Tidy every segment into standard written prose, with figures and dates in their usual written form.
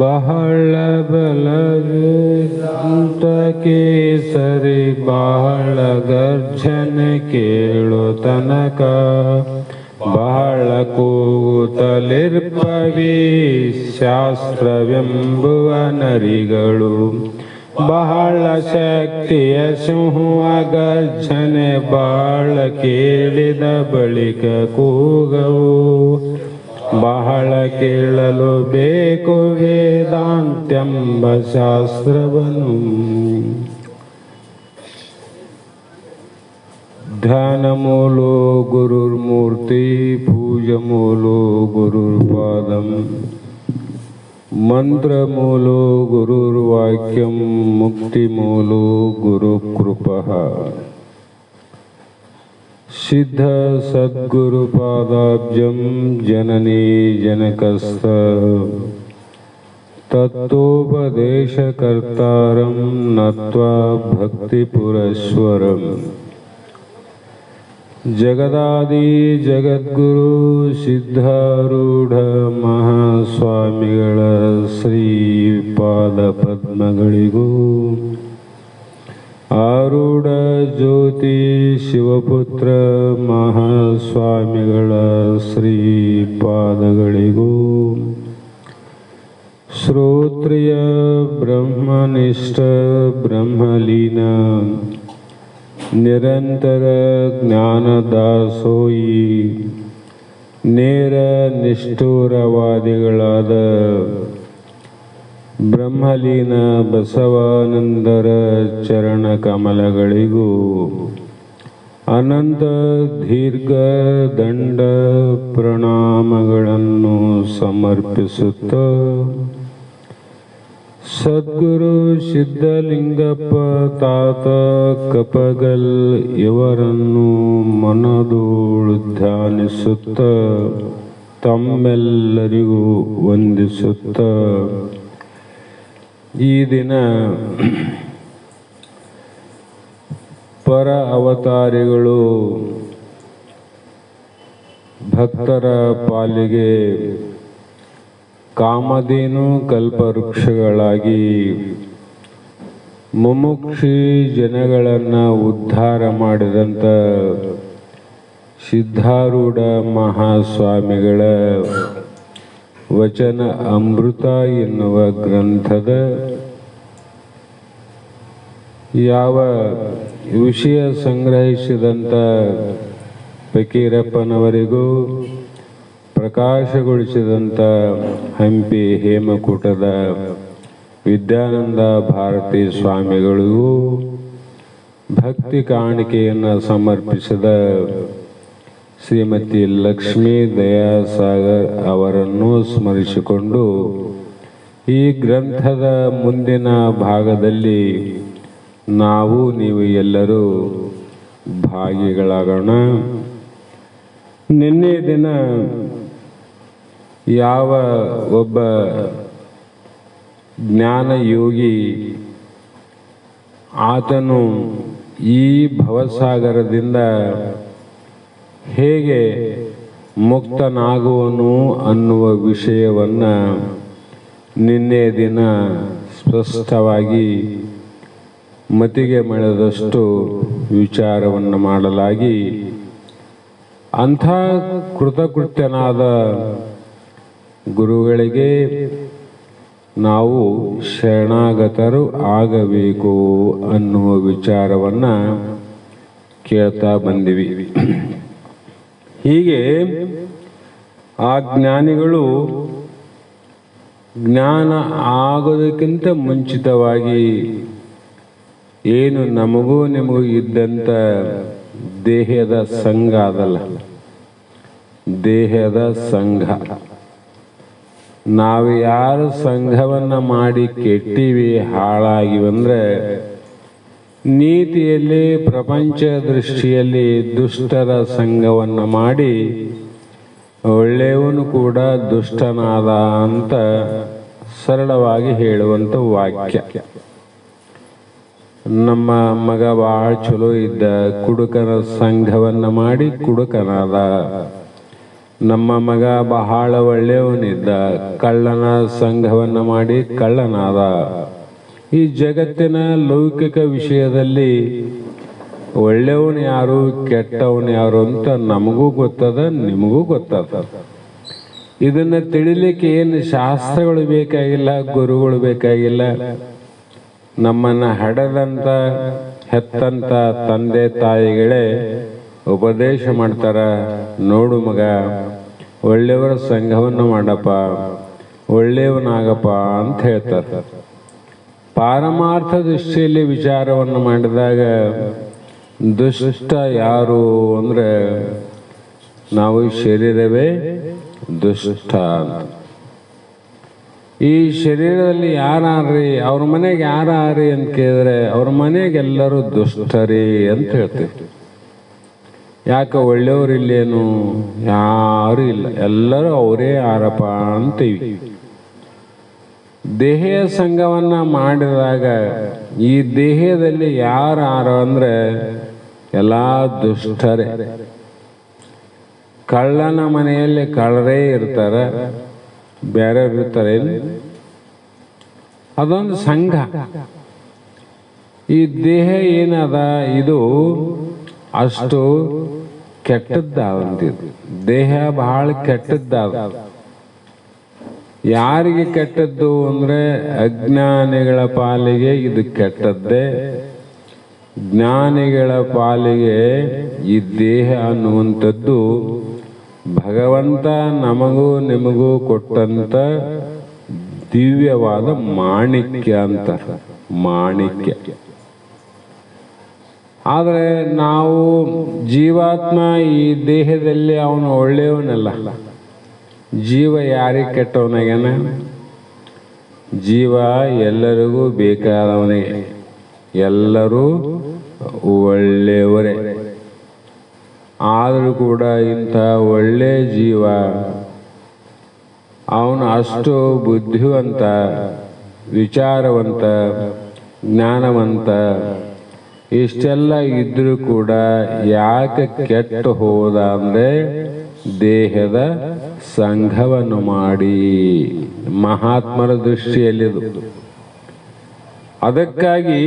ಬಹಳ ಬಲವಂತ ಕೇಸರಿ ಬಹಳ ಗರ್ಜನೆ ಕೇಳು ತನಕ ಬಹಳ ಕೂತಲಿರ್ಪವಿ ಶಾಸ್ತ್ರವೆಂಬುವ ನರಿಗಳು ಬಹಳ ಶಕ್ತಿಯ ಸಿಂಹ ಗರ್ಜನೆ ಬಾಳ ಕೇಳಿದ ಬಳಿಕ ಕೂಗವು ಬಹಳ ಕೇಳಲು ಬೇಕು ವೇದಾಂತ್ಯಂಬ ಶಾಸ್ತ್ರವನ್ನು ಧ್ಯಾನ ಮೂಲೋ ಗುರುರ್ಮೂರ್ತಿ ಪೂಜ ಮೂಲೋ ಗುರುರ್ಪಾದಂ ಮಂತ್ರ ಮೂಲೋ ಗುರುರ್ವಾಕ್ಯಂ ಮುಕ್ತಿ ಮೂಲೋ ಗುರುಕೃಪಃ ಸಿದ್ಧ ಸದ್ಗುರುಪಾದಾಬ್ಜಂ ಜನನೀ ಜನಕಸ್ಥ ತತ್ವೋಪದೇಶಕರ್ತಾರಂ ನತ್ವಾ ಭಕ್ತಿಪುರಶ್ವರಂ ಜಗದಾದಿ ಜಗದ್ಗುರು ಸಿದ್ಧಾರೂಢ ಮಹಾಸ್ವಾಮಿಗಳ ಶ್ರೀಪಾದ ಪದ್ಮಗಳಿಗೂ ಆರೂಢ ಜ್ಯೋತಿ ಶಿವಪುತ್ರ ಮಹಾಸ್ವಾಮಿಗಳ ಶ್ರೀಪಾದಗಳಿಗೂ ಶ್ರೋತ್ರಿಯ ಬ್ರಹ್ಮನಿಷ್ಠ ಬ್ರಹ್ಮಲೀನ ನಿರಂತರ ಜ್ಞಾನದಾಸೋಯಿ ನೇರ ನಿಷ್ಠುರವಾದಿಗಳಾದ ಬ್ರಹ್ಮಲೀನ ಬಸವಾನಂದರ ಚರಣ ಕಮಲಗಳಿಗೂ ಅನಂತ ದೀರ್ಘ ದಂಡ ಪ್ರಣಾಮಗಳನ್ನು ಸಮರ್ಪಿಸುತ್ತ ಸದ್ಗುರು ಸಿದ್ಧಲಿಂಗಪ್ಪ ತಾತ ಕಪಗಲ್ ಇವರನ್ನು ಮನದೋಳು ಧ್ಯಾನಿಸುತ್ತ ತಮ್ಮೆಲ್ಲರಿಗೂ ವಂದಿಸುತ್ತ ಈ ದಿನ ಪರ ಅವತಾರಿಗಳು ಭಕ್ತರ ಪಾಲಿಗೆ ಕಾಮಧೇನು ಕಲ್ಪವೃಕ್ಷಗಳಾಗಿ ಮುಮುಕ್ಷಿ ಜನಗಳನ್ನು ಉದ್ಧಾರ ಮಾಡಿದಂಥ ಸಿದ್ಧಾರೂಢ ಮಹಾಸ್ವಾಮಿಗಳ ವಚನ ಅಮೃತ ಎನ್ನುವ ಗ್ರಂಥದ ಯಾವ ವಿಷಯ ಸಂಗ್ರಹಿಸಿದಂಥ ಫಕೀರಪ್ಪನವರಿಗೂ ಪ್ರಕಾಶಗೊಳಿಸಿದಂಥ ಹಂಪಿ ಹೇಮಕೂಟದ ವಿದ್ಯಾನಂದ ಭಾರತಿ ಸ್ವಾಮಿಗಳಿಗೂ ಭಕ್ತಿ ಕಾಣಿಕೆಯನ್ನು ಸಮರ್ಪಿಸಿದ ಶ್ರೀಮತಿ ಲಕ್ಷ್ಮೀ ದಯಾಸಾಗರ್ ಅವರನ್ನು ಸ್ಮರಿಸಿಕೊಂಡು ಈ ಗ್ರಂಥದ ಮುಂದಿನ ಭಾಗದಲ್ಲಿ ನಾವು ನೀವು ಎಲ್ಲರೂ ಭಾಗಿಗಳಾಗೋಣ. ನಿನ್ನೆ ದಿನ ಯಾವ ಒಬ್ಬ ಜ್ಞಾನಯೋಗಿ ಆತನು ಈ ಭವಸಾಗರದಿಂದ ಹೇಗೆ ಮುಕ್ತನಾಗುವನು ಅನ್ನುವ ವಿಷಯವನ್ನು ನಿನ್ನೆ ದಿನ ಸ್ಪಷ್ಟವಾಗಿ ಮತಿಗೆ ಮಳೆದಷ್ಟು ವಿಚಾರವನ್ನು ಮಾಡಲಾಗಿ ಅಂಥ ಕೃತಕೃತ್ಯನಾದ ಗುರುಗಳಿಗೆ ನಾವು ಶರಣಾಗತರು ಆಗಬೇಕು ಅನ್ನುವ ವಿಚಾರವನ್ನು ಕೇಳ್ತಾ ಬಂದಿವಿ. ಹೀಗೆ ಆ ಜ್ಞಾನಿಗಳು ಜ್ಞಾನ ಆಗೋದಕ್ಕಿಂತ ಮುಂಚಿತವಾಗಿ ಏನು ನಮಗೂ ನಿಮಗೂ ಇದ್ದಂಥ ದೇಹದ ಸಂಘ ಅದಲ್ಲ, ದೇಹದ ಸಂಘ. ನಾವು ಯಾರು ಸಂಘವನ್ನು ಮಾಡಿ ಕೆಟ್ಟಿವಿ ಹಾಳಾಗಿವಂದ್ರೆ ನೀತಿಯಲ್ಲಿ ಪ್ರಪಂಚ ದೃಷ್ಟಿಯಲ್ಲಿ ದುಷ್ಟರ ಸಂಘವನ್ನು ಮಾಡಿ ಒಳ್ಳೆಯವನು ಕೂಡ ದುಷ್ಟನಾದ ಅಂತ ಸರಳವಾಗಿ ಹೇಳುವಂಥ ವಾಕ್ಯ. ನಮ್ಮ ಮಗ ಬಹಳ ಚಲೋ ಇದ್ದ, ಕುಡುಕನ ಸಂಘವನ್ನು ಮಾಡಿ ಕುಡುಕನಾದ. ನಮ್ಮ ಮಗ ಬಹಳ ಒಳ್ಳೆಯವನಿದ್ದ, ಕಳ್ಳನ ಸಂಘವನ್ನು ಮಾಡಿ ಕಳ್ಳನಾದ. ಈ ಜಗತ್ತಿನ ಲೌಕಿಕ ವಿಷಯದಲ್ಲಿ ಒಳ್ಳೆಯವನು ಯಾರು ಕೆಟ್ಟವನು ಯಾರು ಅಂತ ನಮಗೂ ಗೊತ್ತದ, ನಿಮಗೂ ಗೊತ್ತದ. ಇದನ್ನ ತಿಳಿಲಿಕ್ಕೆ ಏನು ಶಾಸ್ತ್ರಗಳು ಬೇಕಾಗಿಲ್ಲ, ಗುರುಗಳು ಬೇಕಾಗಿಲ್ಲ. ನಮ್ಮನ್ನ ಹಡೆದಂತ ಹೆತ್ತಂತ ತಂದೆ ತಾಯಿಗಳೇ ಉಪದೇಶ ಮಾಡ್ತಾರ. ನೋಡು ಮಗ, ಒಳ್ಳೆಯವರ ಸಂಘವನ್ನು ಮಾಡಪ್ಪ, ಒಳ್ಳೆಯವನಾಗಪ್ಪ ಅಂತ ಹೇಳ್ತಾರೆ. ಪಾರಮಾರ್ಥ ದೃಷ್ಟಿಯಲ್ಲಿ ವಿಚಾರವನ್ನು ಮಾಡಿದಾಗ ದುಷ್ಟ ಯಾರು ಅಂದ್ರೆ ನಾವು ಶರೀರವೇ ದುಷ್ಟ ಅಂತ. ಈ ಶರೀರದಲ್ಲಿ ಯಾರ್ರಿ, ಅವ್ರ ಮನೆಗೆ ಯಾರ್ರಿ ಅಂತ ಕೇಳಿದ್ರೆ ಅವ್ರ ಮನೆಗೆಲ್ಲರೂ ದುಷ್ಟರಿ ಅಂತ ಹೇಳ್ತೀವಿ. ಯಾಕೆ ಒಳ್ಳೆಯವರಿಲ್ಲೇನು? ಯಾರು ಇಲ್ಲ, ಎಲ್ಲರೂ ಅವರೇ ಆರಪ್ಪ ಅಂತೀವಿ. ದೇಹ ಸಂಘವನ್ನ ಮಾಡಿದಾಗ ಈ ದೇಹದಲ್ಲಿ ಯಾರು ಅಂದ್ರೆ ಎಲ್ಲ ದುಷ್ಟರೇ. ಕಳ್ಳನ ಮನೆಯಲ್ಲಿ ಕಳ್ಳರೇ ಇರ್ತಾರ, ಬೇರೆ ಇರ್ತಾರೆ. ಅದೊಂದು ಸಂಘ. ಈ ದೇಹ ಏನದ, ಇದು ಅಷ್ಟು ಕೆಟ್ಟದ್ದಾವಂತಿದು. ದೇಹ ಬಹಳ ಕೆಟ್ಟದ್ದಾದ. ಯಾರಿಗೆ ಕೆಟ್ಟದ್ದು ಅಂದ್ರೆ ಅಜ್ಞಾನಿಗಳ ಪಾಲಿಗೆ ಇದು ಕೆಟ್ಟದ್ದೇ. ಜ್ಞಾನಿಗಳ ಪಾಲಿಗೆ ಈ ದೇಹ ಅನ್ನುವಂಥದ್ದು ಭಗವಂತ ನಮಗೂ ನಿಮಗೂ ಕೊಟ್ಟಂತ ದಿವ್ಯವಾದ ಮಾಣಿಕ್ಯ ಅಂತ. ಮಾಣಿಕ್ಯ. ಆದರೆ ನಾವು ಜೀವಾತ್ಮ ಈ ದೇಹದಲ್ಲಿ ಅವನು ಒಳ್ಳೆಯವನಲ್ಲ. ಜೀವ ಯಾರಿಗೆ ಕೆಟ್ಟವನಾಗ್ಯಾನ? ಜೀವ ಎಲ್ಲರಿಗೂ ಬೇಕಾದವನಿಗೆ. ಎಲ್ಲರೂ ಒಳ್ಳೆಯವರೇ. ಆದರೂ ಕೂಡ ಇಂಥ ಒಳ್ಳೆ ಜೀವ ಅವನು ಅಷ್ಟು ಬುದ್ಧಿವಂತ, ವಿಚಾರವಂತ, ಜ್ಞಾನವಂತ ಇಷ್ಟೆಲ್ಲ ಇದ್ರೂ ಕೂಡ ಯಾಕೆ ಕೆಟ್ಟು ಹೋದ ಅಂದ್ರೆ ದೇಹದ ಸಂಘವನ್ನು ಮಾಡಿ. ಮಹಾತ್ಮರ ದೃಷ್ಟಿಯಲ್ಲಿದು. ಅದಕ್ಕಾಗಿ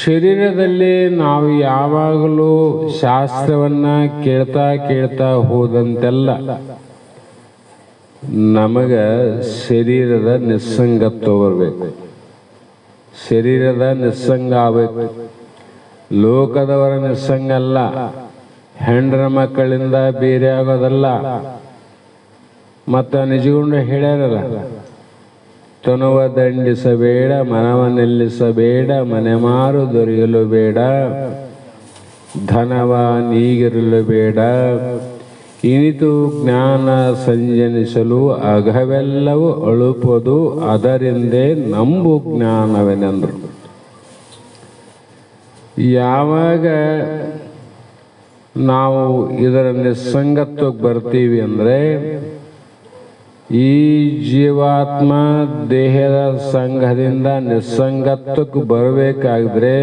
ಶರೀರದಲ್ಲಿ ನಾವು ಯಾವಾಗಲೂ ಶಾಸ್ತ್ರವನ್ನ ಕೇಳ್ತಾ ಹೋದಂತೆಲ್ಲ ನಮಗ ಶರೀರದ ನಿಸ್ಸಂಗತ್ವ ಬರಬೇಕು. ಶರೀರದ ನಿಸ್ಸಂಗ ಆಗಬೇಕು. ಲೋಕದವರ ನಿಸ್ಸಂಗ ಅಲ್ಲ, ಹೆಂಡ್ರ ಮಕ್ಕಳಿಂದ ಬೇರೆ ಆಗೋದಲ್ಲ. ಮತ್ತ ನಿಜಗೊಂಡು ಹೇಳ್ಯಾರಲ್ಲ, ತನುವ ದಂಡಿಸಬೇಡ, ಮನವ ನಿಲ್ಲಿಸಬೇಡ, ಮನೆ ಮಾರು ದೊರೆಯಲು ಬೇಡ, ಧನವ ನೀಗಿರಲು ಬೇಡ, ಇನಿತು ಜ್ಞಾನ ಸಂಜನಿಸಲು ಅಘವೆಲ್ಲವೂ ಅಳುಪದು, ಅದರಿಂದೇ ನಂಬು ಜ್ಞಾನವೆನೆಂದರು. ಯಾವಾಗ ನಾವು ಇದರ ನಿಸ್ಸಂಗತ್ವಕ್ಕೆ ಬರ್ತೀವಿ ಅಂದ್ರೆ ಈ ಜೀವಾತ್ಮ ದೇಹದ ಸಂಘದಿಂದ ನಿಸ್ಸಂಗತ್ವಕ್ಕೆ ಬರಬೇಕಾದ್ರೆ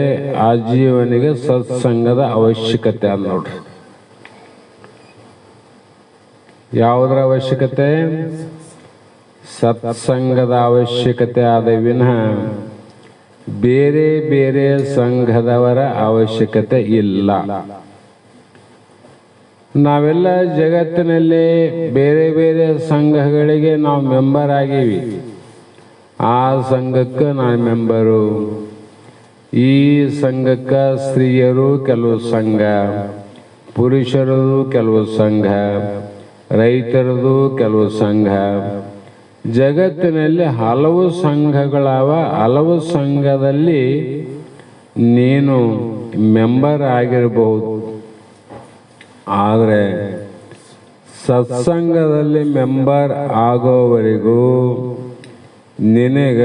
ಆ ಜೀವನಿಗೆ ಸತ್ಸಂಗದ ಅವಶ್ಯಕತೆ ಅದ ನೋಡ್ರಿ. ಯಾವುದರ ಅವಶ್ಯಕತೆ? ಸತ್ಸಂಗದ ಅವಶ್ಯಕತೆ ಆದ ವಿನಃ ಬೇರೆ ಬೇರೆ ಸಂಘದವರ ಅವಶ್ಯಕತೆ ಇಲ್ಲ. ನಾವೆಲ್ಲ ಜಗತ್ತಿನಲ್ಲಿ ಬೇರೆ ಬೇರೆ ಸಂಘಗಳಿಗೆ ನಾವು ಮೆಂಬರ್ ಆಗೀವಿ. ಆ ಸಂಘಕ್ಕೆ ನಾನು ಮೆಂಬರು. ಈ ಸಂಘಕ್ಕೆ ಸ್ತ್ರೀಯರು ಕೆಲವು ಸಂಘ, ಪುರುಷರದು ಕೆಲವು ಸಂಘ, ರೈತರದು ಕೆಲವು ಸಂಘ. ಜಗತ್ತಿನಲ್ಲಿ ಹಲವು ಸಂಘಗಳವ. ಹಲವು ಸಂಘದಲ್ಲಿ ನೀನು ಮೆಂಬರ್ ಆಗಿರಬಹುದು. ಆದರೆ ಸತ್ಸಂಗದಲ್ಲಿ ಮೆಂಬರ್ ಆಗೋವರೆಗೂ ನಿನಗ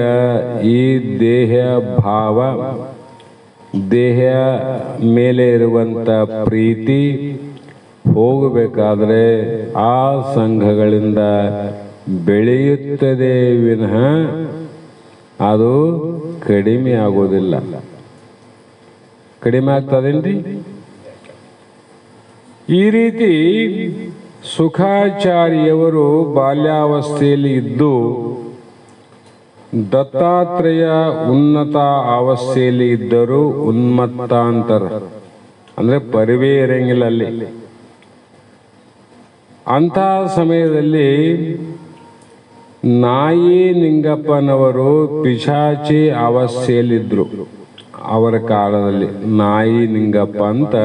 ಈ ದೇಹ ಭಾವ ದೇಹ ಮೇಲೆ ಇರುವಂಥ ಪ್ರೀತಿ ಹೋಗಬೇಕಾದ್ರೆ ಆ ಸಂಘಗಳಿಂದ ಬೆಳೆಯುತ್ತದೆ ವಿನಃ ಅದು ಕಡಿಮೆ ಆಗೋದಿಲ್ಲ. ಕಡಿಮೆ ಆಗ್ತದೇನ್ರಿ? ಈ ರೀತಿ ಸುಖಾಚಾರ್ಯವರು ಬಾಲ್ಯಾವಸ್ಥೆಯಲ್ಲಿ ಇದ್ದು ದತ್ತಾತ್ರೇಯ ಉನ್ನತ ಅವಸ್ಥೆಯಲ್ಲಿ ಇದ್ದರು. ಉನ್ಮತ್ತಾಂತರ ಅಂದ್ರೆ ಪರಿವೇ ಇರಂಗಿಲ್ಲ ಅಲ್ಲಿ. ಅಂಥ ಸಮಯದಲ್ಲಿ ನಾಯಿ ನಿಂಗಪ್ಪನವರು ಪಿಶಾಚಿ ಅವಸ್ಥೆಯಲ್ಲಿದ್ದರು. ಅವರ ಕಾಲದಲ್ಲಿ ನಾಯಿ ನಿಂಗಪ್ಪ ಅಂತ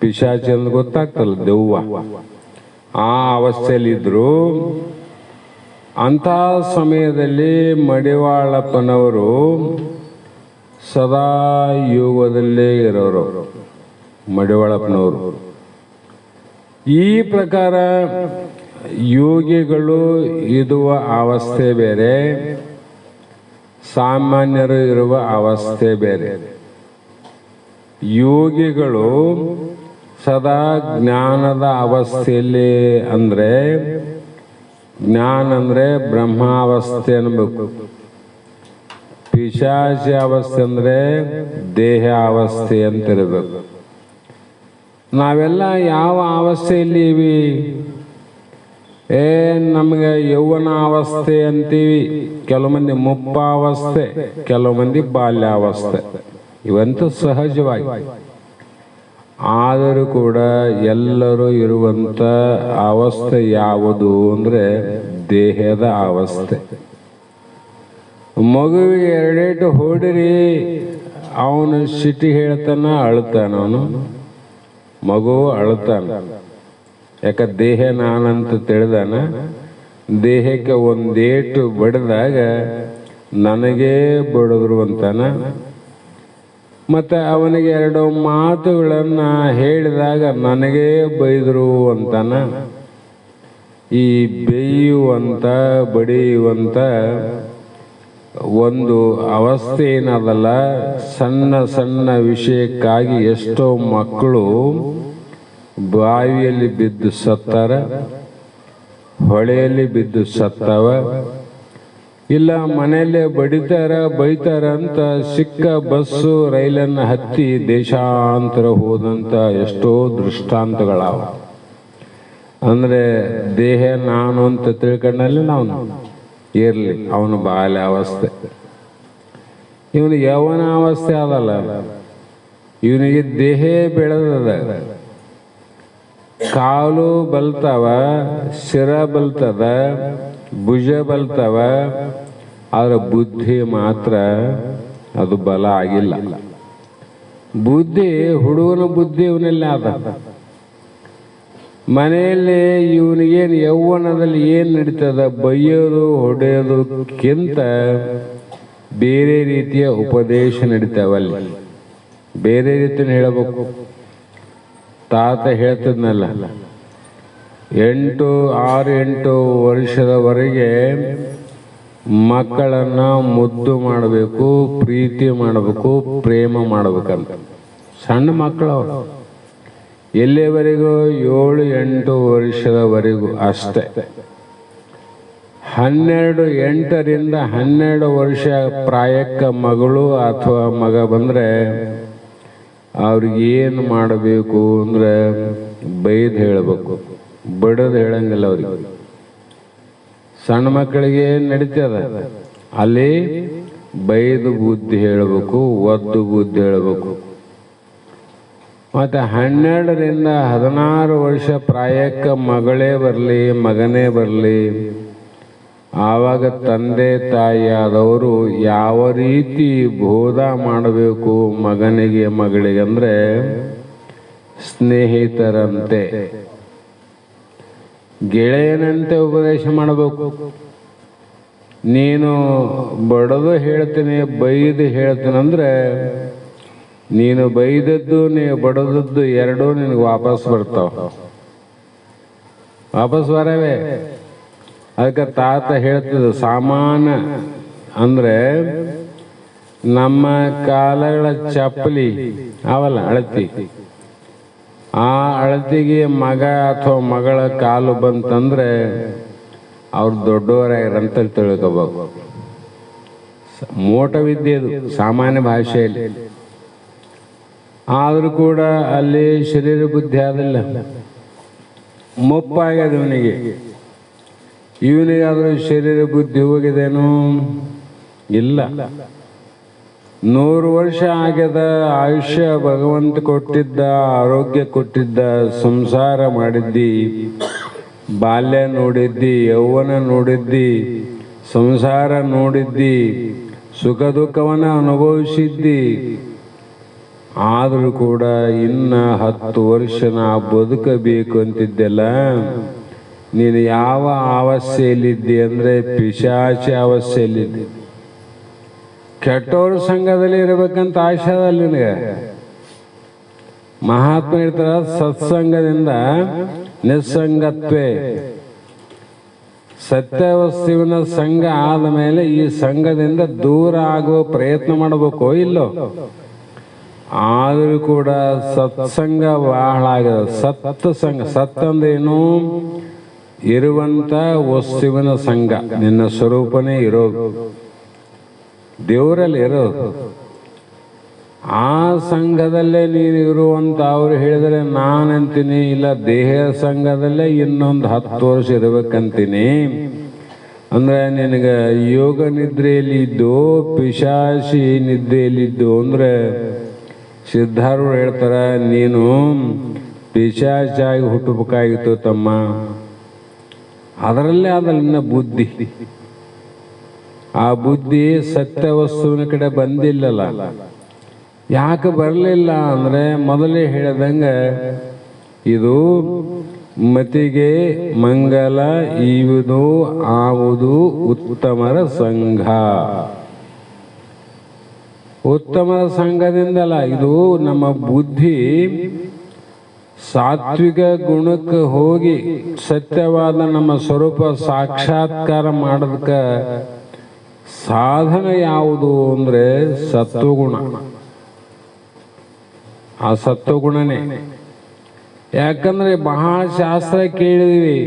ಪಿಶಾಚಿ ಅಂತ ಗೊತ್ತಾಗ್ತಲ್ಲ, ದೆವ್ವ, ಆ ಅವಸ್ಥೆಯಲ್ಲಿದ್ದರು. ಅಂಥ ಸಮಯದಲ್ಲಿ ಮಡಿವಾಳಪ್ಪನವರು ಸದಾ ಯೋಗದಲ್ಲೇ ಇರೋರು. ಮಡಿವಾಳಪ್ಪನವರು ಈ ಪ್ರಕಾರ ಯೋಗಿಗಳು ಇರುವ ಅವಸ್ಥೆ ಬೇರೆ, ಸಾಮಾನ್ಯರು ಇರುವ ಅವಸ್ಥೆ ಬೇರೆ. ಯೋಗಿಗಳು ಸದಾ ಜ್ಞಾನದ ಅವಸ್ಥೆಯಲ್ಲಿ, ಅಂದ್ರೆ ಜ್ಞಾನ ಅಂದ್ರೆ ಬ್ರಹ್ಮಾವಸ್ಥೆ ಅನ್ಬೇಕು. ಪಿಶಾಚಿ ಅವಸ್ಥೆ ಅಂದ್ರೆ ದೇಹ ಅವಸ್ಥೆ ಅಂತಿರಬೇಕು. ನಾವೆಲ್ಲ ಯಾವ ಅವಸ್ಥೆಯಲ್ಲಿ ಇವಿ? ನಮಗೆ ಯೌವನ ಅವಸ್ಥೆ ಅಂತೀವಿ, ಕೆಲವು ಮಂದಿ ಮುಪ್ಪಾವಸ್ಥೆ, ಕೆಲವು ಮಂದಿ ಬಾಲ್ಯಾವಸ್ಥೆ, ಇವಂತೂ ಸಹಜವಾಗಿ. ಆದರೂ ಕೂಡ ಎಲ್ಲರೂ ಇರುವಂತ ಅವಸ್ಥೆ ಯಾವುದು ಅಂದ್ರೆ ದೇಹದ ಅವಸ್ಥೆ. ಮಗುವಿಗೆ ಎರಡೇಟು ಹೊಡಿರಿ, ಅವನು ಸಿಟಿ ಹೇಳ್ತಾನ, ಅಳ್ತಾನ. ಅವನು ಮಗು ಅಳ್ತಾನ, ಯಾಕ ದೇಹ ನಾನಂತ ತಿಳಿದಾನ. ದೇಹಕ್ಕೆ ಒಂದೇಟು ಬಡಿದಾಗ ನನಗೇ ಬಡಿದ್ರು ಅಂತಾನ. ಮತ್ತೆ ಅವನಿಗೆ ಎರಡು ಮಾತುಗಳನ್ನ ಹೇಳಿದಾಗ ನನಗೇ ಬೈದರು ಅಂತಾನ. ಈ ಬೇಯುವಂತ ಬಡಿಯುವಂತ ಒಂದು ಅವಸ್ಥೆ ಏನದಲ್ಲ, ಸಣ್ಣ ಸಣ್ಣ ವಿಷಯಕ್ಕಾಗಿ ಎಷ್ಟೋ ಮಕ್ಕಳು ಬಾವಿಯಲ್ಲಿ ಬಿದ್ದು ಸತ್ತಾರ, ಹೊಳೆಯಲ್ಲಿ ಬಿದ್ದು ಸತ್ತವ, ಇಲ್ಲ ಮನೆಯಲ್ಲೇ ಬೈತಾರ ಅಂತ ಸಿಕ್ಕ ಬಸ್ಸು ರೈಲನ್ನು ಹತ್ತಿ ದೇಶಾಂತರ ಹೋದಂತ ಎಷ್ಟೋ ದೃಷ್ಟಾಂತಗಳಾವ. ಅಂದ್ರೆ ದೇಹ ನಾನು ಅಂತ ತಿಳ್ಕೊಂಡಲ್ಲಿ ನಾವು ಇರ್ಲಿ, ಅವನು ಬಾಲ್ಯ ಅವಸ್ಥೆ. ಇವನು ಯೌವನ ಅವಸ್ಥೆ ಅದಲ್ಲ, ಇವನಿಗೆ ದೇಹ ಬೆಳೆದದ, ಕಾಲು ಬಲ್ತಾವ, ಶಿರ ಬಲ್ತದ, ಭುಜ ಬಲ್ತಾವ, ಆದ್ರೆ ಬುದ್ಧಿ ಮಾತ್ರ ಅದು ಬಲ ಆಗಿಲ್ಲ. ಬುದ್ಧಿ, ಹುಡುಗನ ಬುದ್ಧಿ ಇವನಲ್ಲಿ ಆದ. ಮನೆಯಲ್ಲಿ ಇವನಿಗೇನು ಯೌವನದಲ್ಲಿ ಏನು ನಡೀತದ, ಬೈಯೋದು ಹೊಡೆಯೋದಕ್ಕಿಂತ ಬೇರೆ ರೀತಿಯ ಉಪದೇಶ ನಡೀತಾವಲ್ಲಿ. ಬೇರೆ ರೀತಿಯ ಹೇಳಬೇಕು. ತಾತ ಹೇಳ್ತಿದ್ನಲ್ಲ, 6-8 ವರ್ಷದವರೆಗೆ ಮಕ್ಕಳನ್ನ ಮುದ್ದು ಮಾಡಬೇಕು, ಪ್ರೀತಿ ಮಾಡಬೇಕು, ಪ್ರೇಮ ಮಾಡಬೇಕಂತ. ಸಣ್ಣ ಮಕ್ಕಳವರು ಎಲ್ಲಿವರೆಗೂ 7-8 ವರ್ಷದವರೆಗೂ ಅಷ್ಟೇ. 8ರಿಂದ 12 ವರ್ಷ ಪ್ರಾಯಕ್ಕೆ ಮಗಳು ಅಥವಾ ಮಗ ಬಂದ್ರೆ ಅವ್ರಿಗೆ ಏನು ಮಾಡಬೇಕು ಅಂದ್ರೆ ಬೈದು ಹೇಳಬೇಕು, ಬಡದು ಹೇಳಂಗಿಲ್ಲ ಅವ್ರಿಗೆ. ಸಣ್ಣ ಮಕ್ಕಳಿಗೆ ಏನು ನಡೀತದ ಅಲ್ಲಿ ಬೈದು ಬುದ್ಧಿ ಹೇಳಬೇಕು, ಒದ್ದು ಬುದ್ಧಿ ಹೇಳಬೇಕು. ಮತ್ತೆ 12ರಿಂದ 16 ವರ್ಷ ಪ್ರಾಯಕ್ಕೆ ಮಗಳೇ ಬರಲಿ, ಮಗನೇ ಬರಲಿ, ಆವಾಗ ತಂದೆ ತಾಯಿಯಾದವರು ಯಾವ ರೀತಿ ಬೋಧ ಮಾಡಬೇಕು ಮಗನಿಗೆ ಮಗಳಿಗೆ ಅಂದ್ರೆ ಸ್ನೇಹಿತರಂತೆ, ಗೆಳೆಯನಂತೆ ಉಪದೇಶ ಮಾಡಬೇಕು. ನೀನು ಬಡದು ಹೇಳ್ತೀನಿ, ಬೈದು ಹೇಳ್ತೀನಂದ್ರೆ ನೀನು ಬೈದದ್ದು ನೀವು ಬಡದದ್ದು ಎರಡೂ ನಿನಗೆ ವಾಪಸ್ ಬರ್ತಾವ, ವಾಪಸ್ ಬರವೇ. ಅದಕ್ಕೆ ತಾತ ಹೇಳ್ತಿದ್ದ, ಸಾಮಾನ್ಯ ಅಂದ್ರೆ ನಮ್ಮ ಕಾಲಗಳ ಚಪ್ಪಲಿ ಅವಲ್ಲ ಅಳತಿ, ಆ ಅಳತಿಗೆ ಮಗ ಅಥವಾ ಮಗಳ ಕಾಲು ಬಂತಂದ್ರೆ ಅವ್ರು ದೊಡ್ಡವರಾಗಿರಂತ ತಿಳ್ಕೋಬೇಕು. ಮೋಟವಿದ್ಯೆ ಅದು ಸಾಮಾನ್ಯ ಭಾಷೆಯಲ್ಲಿ. ಆದರೂ ಕೂಡ ಅಲ್ಲಿ ಶರೀರ ಬುದ್ಧಿ ಆದಿಲ್ಲ, ಮುಪ್ಪಾಗ್ಯದ ಇವನಿಗಾದ್ರೂ ಶರೀರ ಬುದ್ಧಿ ಹೋಗಿದೇನು? ಇಲ್ಲ. 100 ವರ್ಷ ಆಗ್ಯದ ಆಯುಷ್ಯ ಭಗವಂತ ಕೊಟ್ಟಿದ್ದ, ಆರೋಗ್ಯ ಕೊಟ್ಟಿದ್ದ, ಸಂಸಾರ ಮಾಡಿದ್ದಿ, ಬಾಲ್ಯ ನೋಡಿದ್ದಿ, ಯೌವನ ನೋಡಿದ್ದಿ, ಸಂಸಾರ ನೋಡಿದ್ದಿ, ಸುಖ ದುಃಖವನ್ನು ಅನುಭವಿಸಿದ್ದಿ. ಆದರೂ ಕೂಡ ಇನ್ನು 10 ವರ್ಷ ನಾ ಬದುಕಬೇಕು ಅಂತಿದ್ದೆಲ್ಲ, ನೀನು ಯಾವ ಅವಸ್ಥೆಯಲ್ಲಿದ್ದಿ ಅಂದರೆ ಪಿಶಾಚಿ ಅವಸ್ಥೆಯಲ್ಲಿದ್ದಿ. ಕೆಟ್ಟವ್ರ ಸಂಘದಲ್ಲಿ ಇರಬೇಕಂತ ಆಶೆ ಅದಲ್ಲ ನಿನಗೆ. ಮಹಾತ್ಮ ಹೇಳ್ತಾರ, ಸತ್ಸಂಗದಿಂದ ನಿಸ್ಸಂಗತ್ವೇ. ಸತ್ಯವಸ್ತುವಿನ ಸಂಘ ಆದ ಮೇಲೆ ಈ ಸಂಘದಿಂದ ದೂರ ಆಗುವ ಪ್ರಯತ್ನ ಮಾಡಬೇಕು, ಇಲ್ಲೋ? ಆದರೂ ಕೂಡ ಸತ್ಸಂಗ ಬಹಳ ಆಗಿದೆ. ಸತ್ ಸಂಘ, ಸತ್ ಅಂದ್ರೇನು? ಇರುವಂತ ವಸ್ತುವಿನ ಸಂಘ, ನಿನ್ನ ಸ್ವರೂಪನೇ ಇರೋದು, ದೇವರಲ್ಲಿ ಇರೋದು. ಆ ಸಂಘದಲ್ಲೇ ನೀನು ಇರುವಂತ ಅವ್ರು ಹೇಳಿದರೆ ನಾನಂತೀನಿ, ಇಲ್ಲ ದೇಹ ಸಂಘದಲ್ಲೇ ಇನ್ನೊಂದು 10 ವರ್ಷ ಇರ್ಬೇಕಂತೀನಿ. ಅಂದ್ರೆ ನಿನಗೆ ಯೋಗ ನಿದ್ರೆಯಲ್ಲಿದ್ದು, ಪಿಶಾಚಿ ನಿದ್ರೆಯಲ್ಲಿದ್ದು ಅಂದ್ರೆ ಸಿದ್ಧಾರೂಢ ಹೇಳ್ತಾರ, ನೀನು ಪಿಶಾಚಾಗಿ ಹುಟ್ಟಬೇಕಾಗಿತ್ತು ತಮ್ಮ. ಅದರಲ್ಲೇ ಅದಲ್ಲ ನಿನ್ನ ಬುದ್ಧಿ. ಆ ಬುದ್ಧಿ ಸತ್ಯ ವಸ್ತುವಿನ ಕಡೆ ಬಂದಿಲ್ಲಲ್ಲ. ಯಾಕೆ ಬರಲಿಲ್ಲ ಅಂದ್ರೆ ಮೊದಲೇ ಹೇಳಿದಂಗ ಇದು ಮತಿಗೆ ಮಂಗಲ ಈವುದು ಆವುದು ಉತ್ತಮರ ಸಂಘ. ಉತ್ತಮರ ಸಂಘದಿಂದಲ್ಲ, ಇದು ನಮ್ಮ ಬುದ್ಧಿ ಸಾತ್ವಿಕ ಗುಣಕ್ಕೆ ಹೋಗಿ ಸತ್ಯವಾದ ನಮ್ಮ ಸ್ವರೂಪ ಸಾಕ್ಷಾತ್ಕಾರ ಮಾಡೋದಕ್ಕ ಸಾಧನ ಯಾವುದು ಅಂದ್ರೆ ಸತ್ವಗುಣ. ಆ ಸತ್ವಗುಣನೇ. ಯಾಕಂದ್ರೆ ಬಹಳ ಶಾಸ್ತ್ರ ಕೇಳಿದೀವಿ,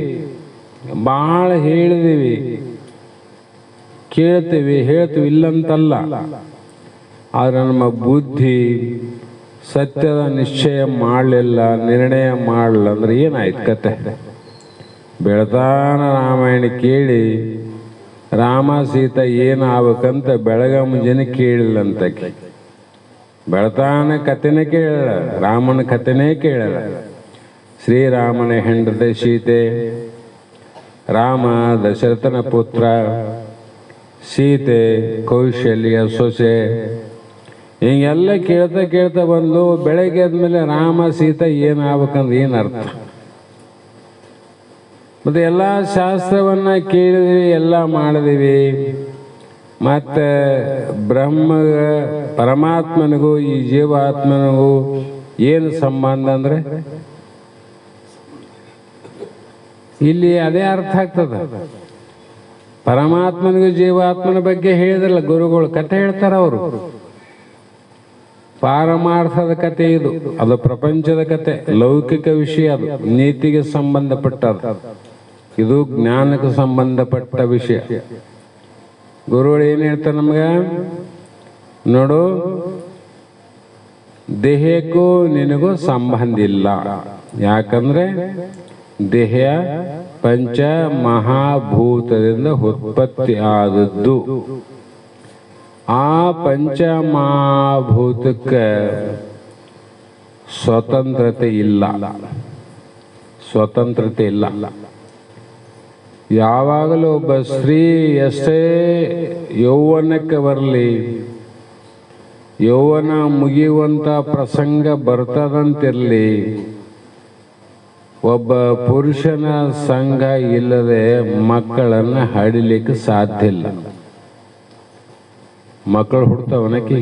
ಬಹಳ ಹೇಳಿದೀವಿ, ಕೇಳ್ತೀವಿ, ಹೇಳ್ತೀವಿ, ಇಲ್ಲಂತಲ್ಲ. ಆದ್ರೆ ನಮ್ಮ ಬುದ್ಧಿ ಸತ್ಯದ ನಿಶ್ಚಯ ಮಾಡಲಿಲ್ಲ, ನಿರ್ಣಯ ಮಾಡಲಿಲ್ಲ ಅಂದ್ರೆ ಏನಾಯ್ತು ಕತೆ? ಬೆಳತಾನ ರಾಮಾಯಣ ಕೇಳಿ ರಾಮ ಸೀತಾ ಏನಾಗಬೇಕಂತ ಬೆಳಗ ಮುಂಜಾನೆ ಕೇಳಿಲ್ಲಂತ. ಬೆಳತಾನ ಕಥೆನೇ ಕೇಳಲ್ಲ, ರಾಮನ ಕಥೆನೇ ಕೇಳಲ್ಲ. ಶ್ರೀರಾಮನ ಹೆಂಡತಿ ಸೀತೆ, ರಾಮ ದಶರಥನ ಪುತ್ರ, ಸೀತೆ ಕೌಶಲ್ಯ ಸೊಸೆ, ಹಿಂಗೆಲ್ಲ ಕೇಳ್ತಾ ಕೇಳ್ತಾ ಬಂದು ಬೆಳಗ್ಗೆ ಆದ್ಮೇಲೆ ರಾಮ ಸೀತಾ ಏನಾಗ್ಬೇಕಂದ್ರೆ ಏನರ್ಥ? ಮತ್ತೆ ಎಲ್ಲ ಶಾಸ್ತ್ರವನ್ನ ಕೇಳಿದ್ವಿ, ಎಲ್ಲ ಮಾಡಿದೀವಿ. ಮತ್ತೆ ಪರಮಾತ್ಮನಿಗೂ ಈ ಜೀವಾತ್ಮನಿಗೂ ಏನು ಸಂಬಂಧ ಅಂದ್ರೆ ಇಲ್ಲಿ ಅದೇ ಅರ್ಥ ಆಗ್ತದ. ಪರಮಾತ್ಮನಿಗೂ ಜೀವಾತ್ಮನ ಬಗ್ಗೆ ಹೇಳಿದ್ರಲ್ಲ ಗುರುಗಳು, ಕಥೆ ಹೇಳ್ತಾರ ಅವರು. ಪಾರಮಾರ್ಥದ ಕತೆ ಇದು, ಅದು ಪ್ರಪಂಚದ ಕತೆ, ಲೌಕಿಕ ವಿಷಯ, ಅದು ನೀತಿಗೆ ಸಂಬಂಧಪಟ್ಟದ್ದು. ಇದು ಜ್ಞಾನಕ್ಕೆ ಸಂಬಂಧಪಟ್ಟ ವಿಷಯ. ಗುರುಗಳು ಏನ್ ಹೇಳ್ತಾರೆ ನಮ್ಗ? ನೋಡು, ದೇಹಕ್ಕೂ ನಿನಗೂ ಸಂಬಂಧ ಇಲ್ಲ. ಯಾಕಂದ್ರೆ ದೇಹ ಪಂಚ ಮಹಾಭೂತದಿಂದ ಉತ್ಪತ್ತಿ ಆದದ್ದು. ಆ ಪಂಚಮಹಾಭೂತಕ್ಕೆ ಸ್ವತಂತ್ರತೆ ಇಲ್ಲ, ಸ್ವತಂತ್ರತೆ ಇಲ್ಲ. ಯಾವಾಗಲೂ ಒಬ್ಬ ಸ್ತ್ರೀ ಎಷ್ಟೇ ಯೌವನಕ್ಕೆ ಬರಲಿ, ಯೌವನ ಮುಗಿಯುವಂತ ಪ್ರಸಂಗ ಬರ್ತದಂತಿರಲಿ, ಒಬ್ಬ ಪುರುಷನ ಸಂಘ ಇಲ್ಲದೆ ಮಕ್ಕಳನ್ನು ಹಡಿಲಿಕ್ಕೆ ಸಾಧ್ಯ ಇಲ್ಲ. ಮಕ್ಕಳು ಹುಡ್ತಾವನಕಿ.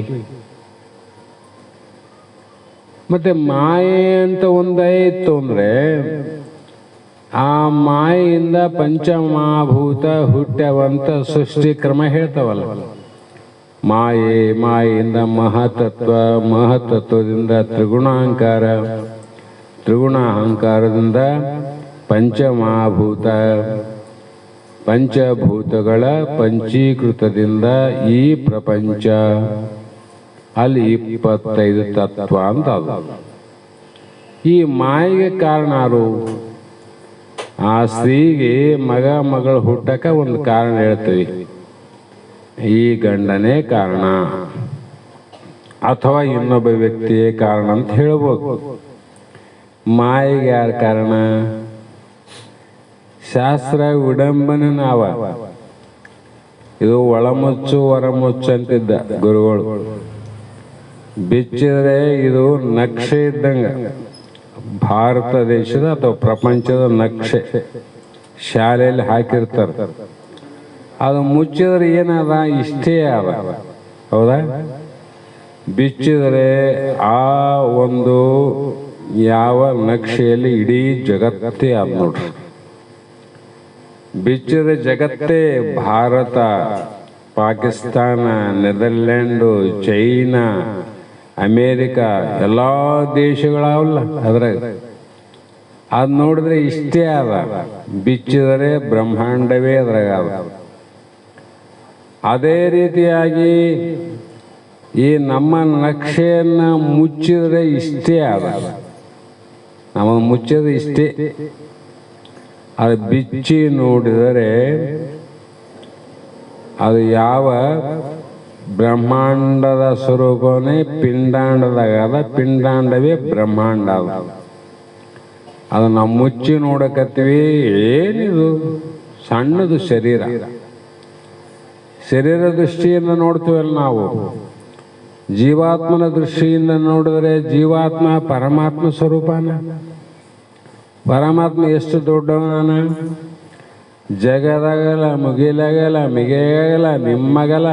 ಮತ್ತೆ ಮಾಯೆ ಅಂತ ಒಂದಾಯಿತು ಅಂದ್ರೆ ಆ ಮಾಯೆಯಿಂದ ಪಂಚಮಹಾಭೂತ ಹುಟ್ಟ್ಯಾವಂತ ಸೃಷ್ಟಿ ಕ್ರಮ ಹೇಳ್ತಾವಲ್ಲ. ಮಾಯೆಯಿಂದ ಮಹತತ್ವ, ಮಹತತ್ವದಿಂದ ತ್ರಿಗುಣಾಂಕಾರ, ತ್ರಿಗುಣಾಹಂಕಾರದಿಂದ ಪಂಚಮಹಾಭೂತ, ಪಂಚಭೂತಗಳ ಪಂಚೀಕೃತದಿಂದ ಈ ಪ್ರಪಂಚ. ಅಲ್ಲಿ 25 ತತ್ವ ಅಂತ ಅದು. ಈ ಮಾಯೆಗೆ ಕಾರಣ ಯಾರು? ಆ ಸ್ತ್ರೀಗೆ ಮಗ ಮಗಳು ಹುಟ್ಟಕ್ಕೆ ಒಂದು ಕಾರಣ ಹೇಳ್ತೀವಿ, ಈ ಗಂಡನೇ ಕಾರಣ ಅಥವಾ ಇನ್ನೊಬ್ಬ ವ್ಯಕ್ತಿಯೇ ಕಾರಣ ಅಂತ ಹೇಳ್ಬೋದು. ಮಾಯೆಗೆ ಯಾರ ಕಾರಣ? ಶಾಸ್ತ್ರ ವಿಡಂಬನೆ ನಾವ. ಇದು ಒಳಮುಚ್ಚು ಹೊರಮುಚ್ಚು ಅಂತಿದ್ದ ಗುರುಗಳು. ಬಿಚ್ಚಿದ್ರೆ ಇದು ನಕ್ಷೆ ಇದ್ದಂಗ, ಭಾರತ ದೇಶದ ಅಥವಾ ಪ್ರಪಂಚದ ನಕ್ಷೆ ಶಾಲೆಯಲ್ಲಿ ಹಾಕಿರ್ತಾರೆ. ಅದು ಮುಚ್ಚಿದ್ರೆ ಏನದ? ಇಷ್ಟೇ ಅದ, ಹೌದಾ? ಬಿಚ್ಚಿದರೆ ಆ ಒಂದು ಯಾವ ನಕ್ಷೆಯಲ್ಲಿ ಇಡೀ ಜಗತ್ತೇ ಅದ ನೋಡ್ರಿ. ಬಿಚ್ಚಿದ್ರೆ ಜಗತ್ತೇ Bharat, Pakistan, Netherlands, China, America ಎಲ್ಲ ದೇಶಗಳಾವಲ್ಲ ಅದ್ರಾಗ. ಅದು ನೋಡಿದ್ರೆ ಇಷ್ಟೇ ಅದ. ಬಿಚ್ಚಿದರೆ ಬ್ರಹ್ಮಾಂಡವೇ ಅದ್ರಾಗ ಅದ. ಅದೇ ರೀತಿಯಾಗಿ ಈ ನಮ್ಮ ನಕ್ಷೆಯನ್ನ ಮುಚ್ಚಿದ್ರೆ ಇಷ್ಟೇ ಅದ. ನಮ್ಮ ಮುಚ್ಚಿದ್ರೆ ಇಷ್ಟೇ. ಅದು ಬಿಚ್ಚಿ ನೋಡಿದರೆ ಅದು ಯಾವ ಬ್ರಹ್ಮಾಂಡದ ಸ್ವರೂಪವೇ ಪಿಂಡಾಂಡದಾಗ, ಪಿಂಡಾಂಡವೇ ಬ್ರಹ್ಮಾಂಡ ಅದ. ಅದು ನಾವು ಮುಚ್ಚಿ ನೋಡಕತ್ತೀವಿ, ಏನಿದು ಸಣ್ಣದು ಶರೀರ. ಶರೀರ ದೃಷ್ಟಿಯಿಂದ ನೋಡ್ತೀವಲ್ಲ ನಾವು. ಜೀವಾತ್ಮನ ದೃಷ್ಟಿಯಿಂದ ನೋಡಿದ್ರೆ ಜೀವಾತ್ಮ ಪರಮಾತ್ಮ ಸ್ವರೂಪನ. ಪರಮಾತ್ಮ ಎಷ್ಟು ದೊಡ್ಡವನ? ಜಗದಗಲ, ಮುಗಿಲಗಲ, ಮಿಗೆಗಲ, ನಿಮ್ಮಗಲ,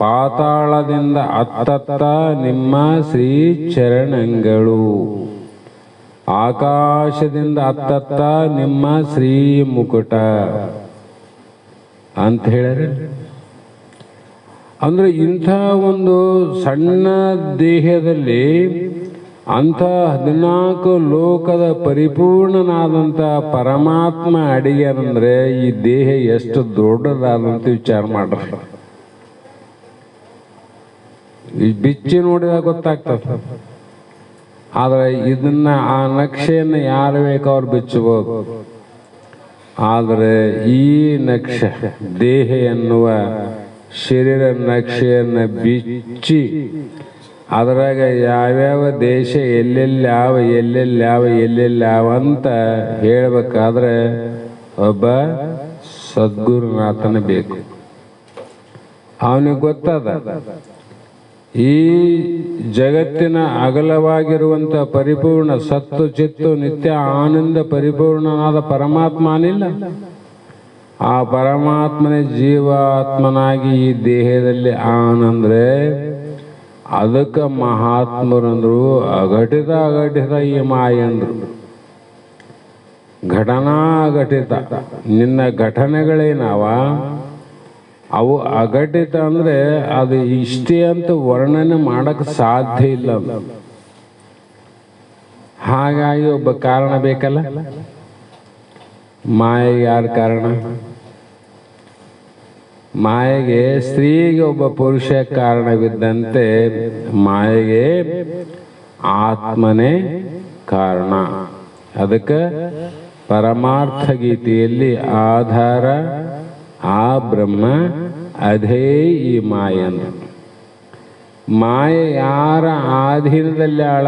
ಪಾತಾಳದಿಂದ ಅತ್ತತ್ತ ನಿಮ್ಮ ಶ್ರೀ ಚರಣಗಳು, ಆಕಾಶದಿಂದ ಅತ್ತತ್ತ ನಿಮ್ಮ ಶ್ರೀ ಮುಕುಟ ಅಂತ ಹೇಳಿದ್ರೆ, ಅಂದ್ರೆ ಇಂಥ ಒಂದು ಸಣ್ಣ ದೇಹದಲ್ಲಿ ಅಂಥ 14 ಲೋಕದ ಪರಿಪೂರ್ಣನಾದಂಥ ಪರಮಾತ್ಮ ಅಡಿಗೆನಂದ್ರೆ ಈ ದೇಹ ಎಷ್ಟು ದೊಡ್ಡದಾದಂತ ವಿಚಾರ ಮಾಡ್ರಿ. ಬಿಚ್ಚಿ ನೋಡಿದಾಗ ಗೊತ್ತಾಗ್ತದೆ. ಆದ್ರೆ ಇದನ್ನ, ಆ ನಕ್ಷೆಯನ್ನು ಯಾರು ಬೇಕೋ ಅವ್ರು ಬಿಚ್ಚಬಹುದು. ಆದರೆ ಈ ನಕ್ಷೆ, ದೇಹ ಎನ್ನುವ ಶರೀರ ನಕ್ಷೆಯನ್ನು ಬಿಚ್ಚಿ ಅದರಾಗ ಯಾವ್ಯಾವ ದೇಶ ಎಲ್ಲೆಲ್ಲಾವ ಅಂತ ಹೇಳ್ಬೇಕಾದ್ರೆ ಒಬ್ಬ ಸದ್ಗುರುನಾಥನ ಬೇಕು. ಅವನಿಗೆ ಗೊತ್ತದ ಈ ಜಗತ್ತಿನ ಅಗಲವಾಗಿರುವಂಥ ಪರಿಪೂರ್ಣ ಸತ್ತು ಚಿತ್ತು ನಿತ್ಯ ಆನಂದ ಪರಿಪೂರ್ಣನಾದ ಪರಮಾತ್ಮ ಅನಿಲ್ಲ. ಆ ಪರಮಾತ್ಮನೇ ಜೀವಾತ್ಮನಾಗಿ ಈ ದೇಹದಲ್ಲಿ ಆನಂದ್ರೆ ಅದಕ್ಕೆ ಮಹಾತ್ಮರಂದ್ರು ಅಘಟಿತ ಈ ಮಾಯ ಅಂದ್ರು. ಘಟನಾಘಟಿತ ನಿನ್ನ ಘಟನೆಗಳೇನವ ಅವು ಅಘಟಿತ ಅಂದ್ರೆ ಅದು ಇಷ್ಟೇ ಅಂತ ವರ್ಣನೆ ಮಾಡಕ್ ಸಾಧ್ಯ ಇಲ್ಲ. ಹಾಗಾಗಿ ಒಬ್ಬ ಕಾರಣ ಬೇಕಲ್ಲ. ಮಾಯೆಗೆ ಯಾರು ಕಾರಣ? ಮಾಯೆಗೆ ಸ್ತ್ರೀಗೆ ಒಬ್ಬ ಪುರುಷ ಕಾರಣವಿದ್ದಂತೆ ಮಾಯೆಗೆ ಆತ್ಮನೇ ಕಾರಣ. ಅದಕ್ಕೆ ಪರಮಾರ್ಥ ಗೀತೆಯಲ್ಲಿ ಆಧಾರ ಆ ಬ್ರಹ್ಮ, ಅದೇ ಈ ಮಾಯನ. ಮಾಯೆ ಯಾರ ಆಧೀನದಲ್ಲಿ ಆಳ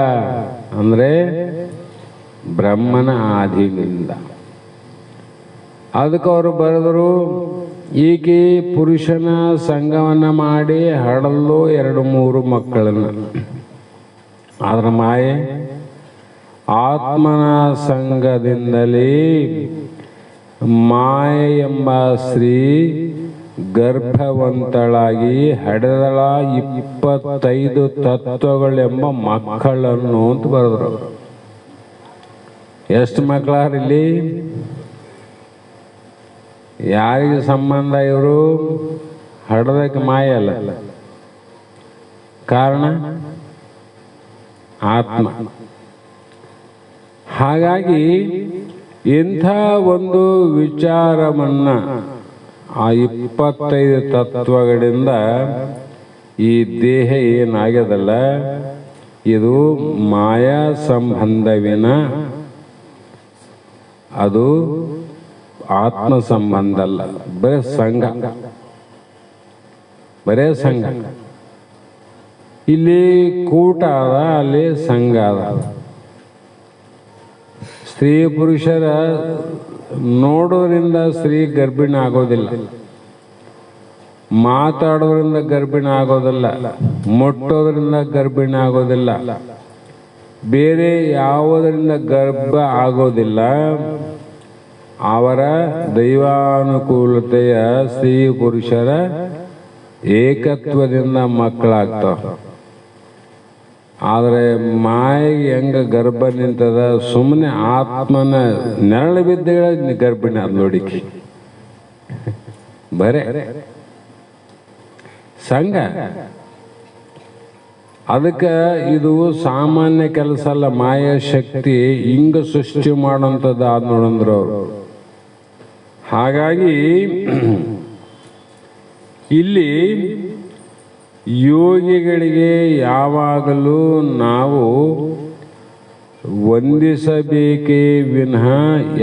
ಅಂದ್ರೆ ಬ್ರಹ್ಮನ ಆಧೀನದಿಂದ. ಅದಕ್ಕೆ ಅವರು ಬರೆದರು, ಈಕೆ ಪುರುಷನ ಸಂಘವನ್ನ ಮಾಡಿ ಹಡಲು 2-3 ಮಕ್ಕಳನ್ನ. ಆದ್ರ ಮಾಯೆ ಆತ್ಮನ ಸಂಘದಿಂದಲೇ ಮಾಯೆ ಎಂಬ ಸ್ತ್ರೀ ಗರ್ಭವಂತಳಾಗಿ ಹಡೆದಳ 25 ತತ್ವಗಳೆಂಬ ಮಕ್ಕಳನ್ನು ಅಂತ ಬರೆದ್ರು. ಎಷ್ಟು ಮಕ್ಕಳಾರಿಲ್ಲಿ? ಯಾರಿಗೆ ಸಂಬಂಧ ಇವರು? ಹಡದಕ್ಕೆ ಮಾಯ ಅಲ್ಲ, ಕಾರಣ ಆತ್ಮ. ಹಾಗಾಗಿ ಇಂಥ ಒಂದು ವಿಚಾರವನ್ನ ಆ 25 ತತ್ವಗಳಿಂದ ಈ ದೇಹ ಏನಾಗ್ಯದಲ್ಲ, ಇದು ಮಾಯಾ ಸಂಬಂಧವಿನ, ಅದು ಆತ್ಮ ಸಂಬಂಧ ಅಲ್ಲ. ಬರೇ ಸಂಘ, ಬರೇ ಸಂಘ. ಇಲ್ಲಿ ಕೂಟ ಅದ, ಅಲ್ಲಿ ಸಂಘ ಅದ. ಸ್ತ್ರೀ ಪುರುಷರ ನೋಡೋದ್ರಿಂದ ಸ್ತ್ರೀ ಗರ್ಭಿಣಿ ಆಗೋದಿಲ್ಲ, ಮಾತಾಡೋದ್ರಿಂದ ಗರ್ಭಿಣಿ ಆಗೋದಿಲ್ಲ, ಮುಟ್ಟೋದ್ರಿಂದ ಗರ್ಭಿಣಿ ಆಗೋದಿಲ್ಲ, ಬೇರೆ ಯಾವುದರಿಂದ ಗರ್ಭ ಆಗೋದಿಲ್ಲ. ಅವರ ದೈವಾನುಕೂಲತೆಯ ಸ್ತ್ರೀ ಪುರುಷರ ಏಕತ್ವದಿಂದ ಮಕ್ಕಳಾಗ್ತಾವ. ಆದರೆ ಮಾಯಿಗೆ ಹೆಂಗ ಗರ್ಭ ನಿಂತದ, ಸುಮ್ಮನೆ ಆತ್ಮನ ನೆರಳು ಬಿದ್ದ ಗರ್ಭಿಣಿ ಅದು ನೋಡಿಕೆ. ಬರೇ ಸಂಘ. ಅದಕ್ಕೆ ಇದು ಸಾಮಾನ್ಯ ಕೆಲಸ ಅಲ್ಲ. ಮಾಯಾ ಶಕ್ತಿ ಹಿಂಗ ಸೃಷ್ಟಿ ಮಾಡೋಂಥದ್ದು ಆದ್ ನೋಡಂದ್ರು ಅವರು. ಹಾಗಾಗಿ ಇಲ್ಲಿ ಯೋಗಿಗಳಿಗೆ ಯಾವಾಗಲೂ ನಾವು ವಂದಿಸಬೇಕೇ ವಿನಃ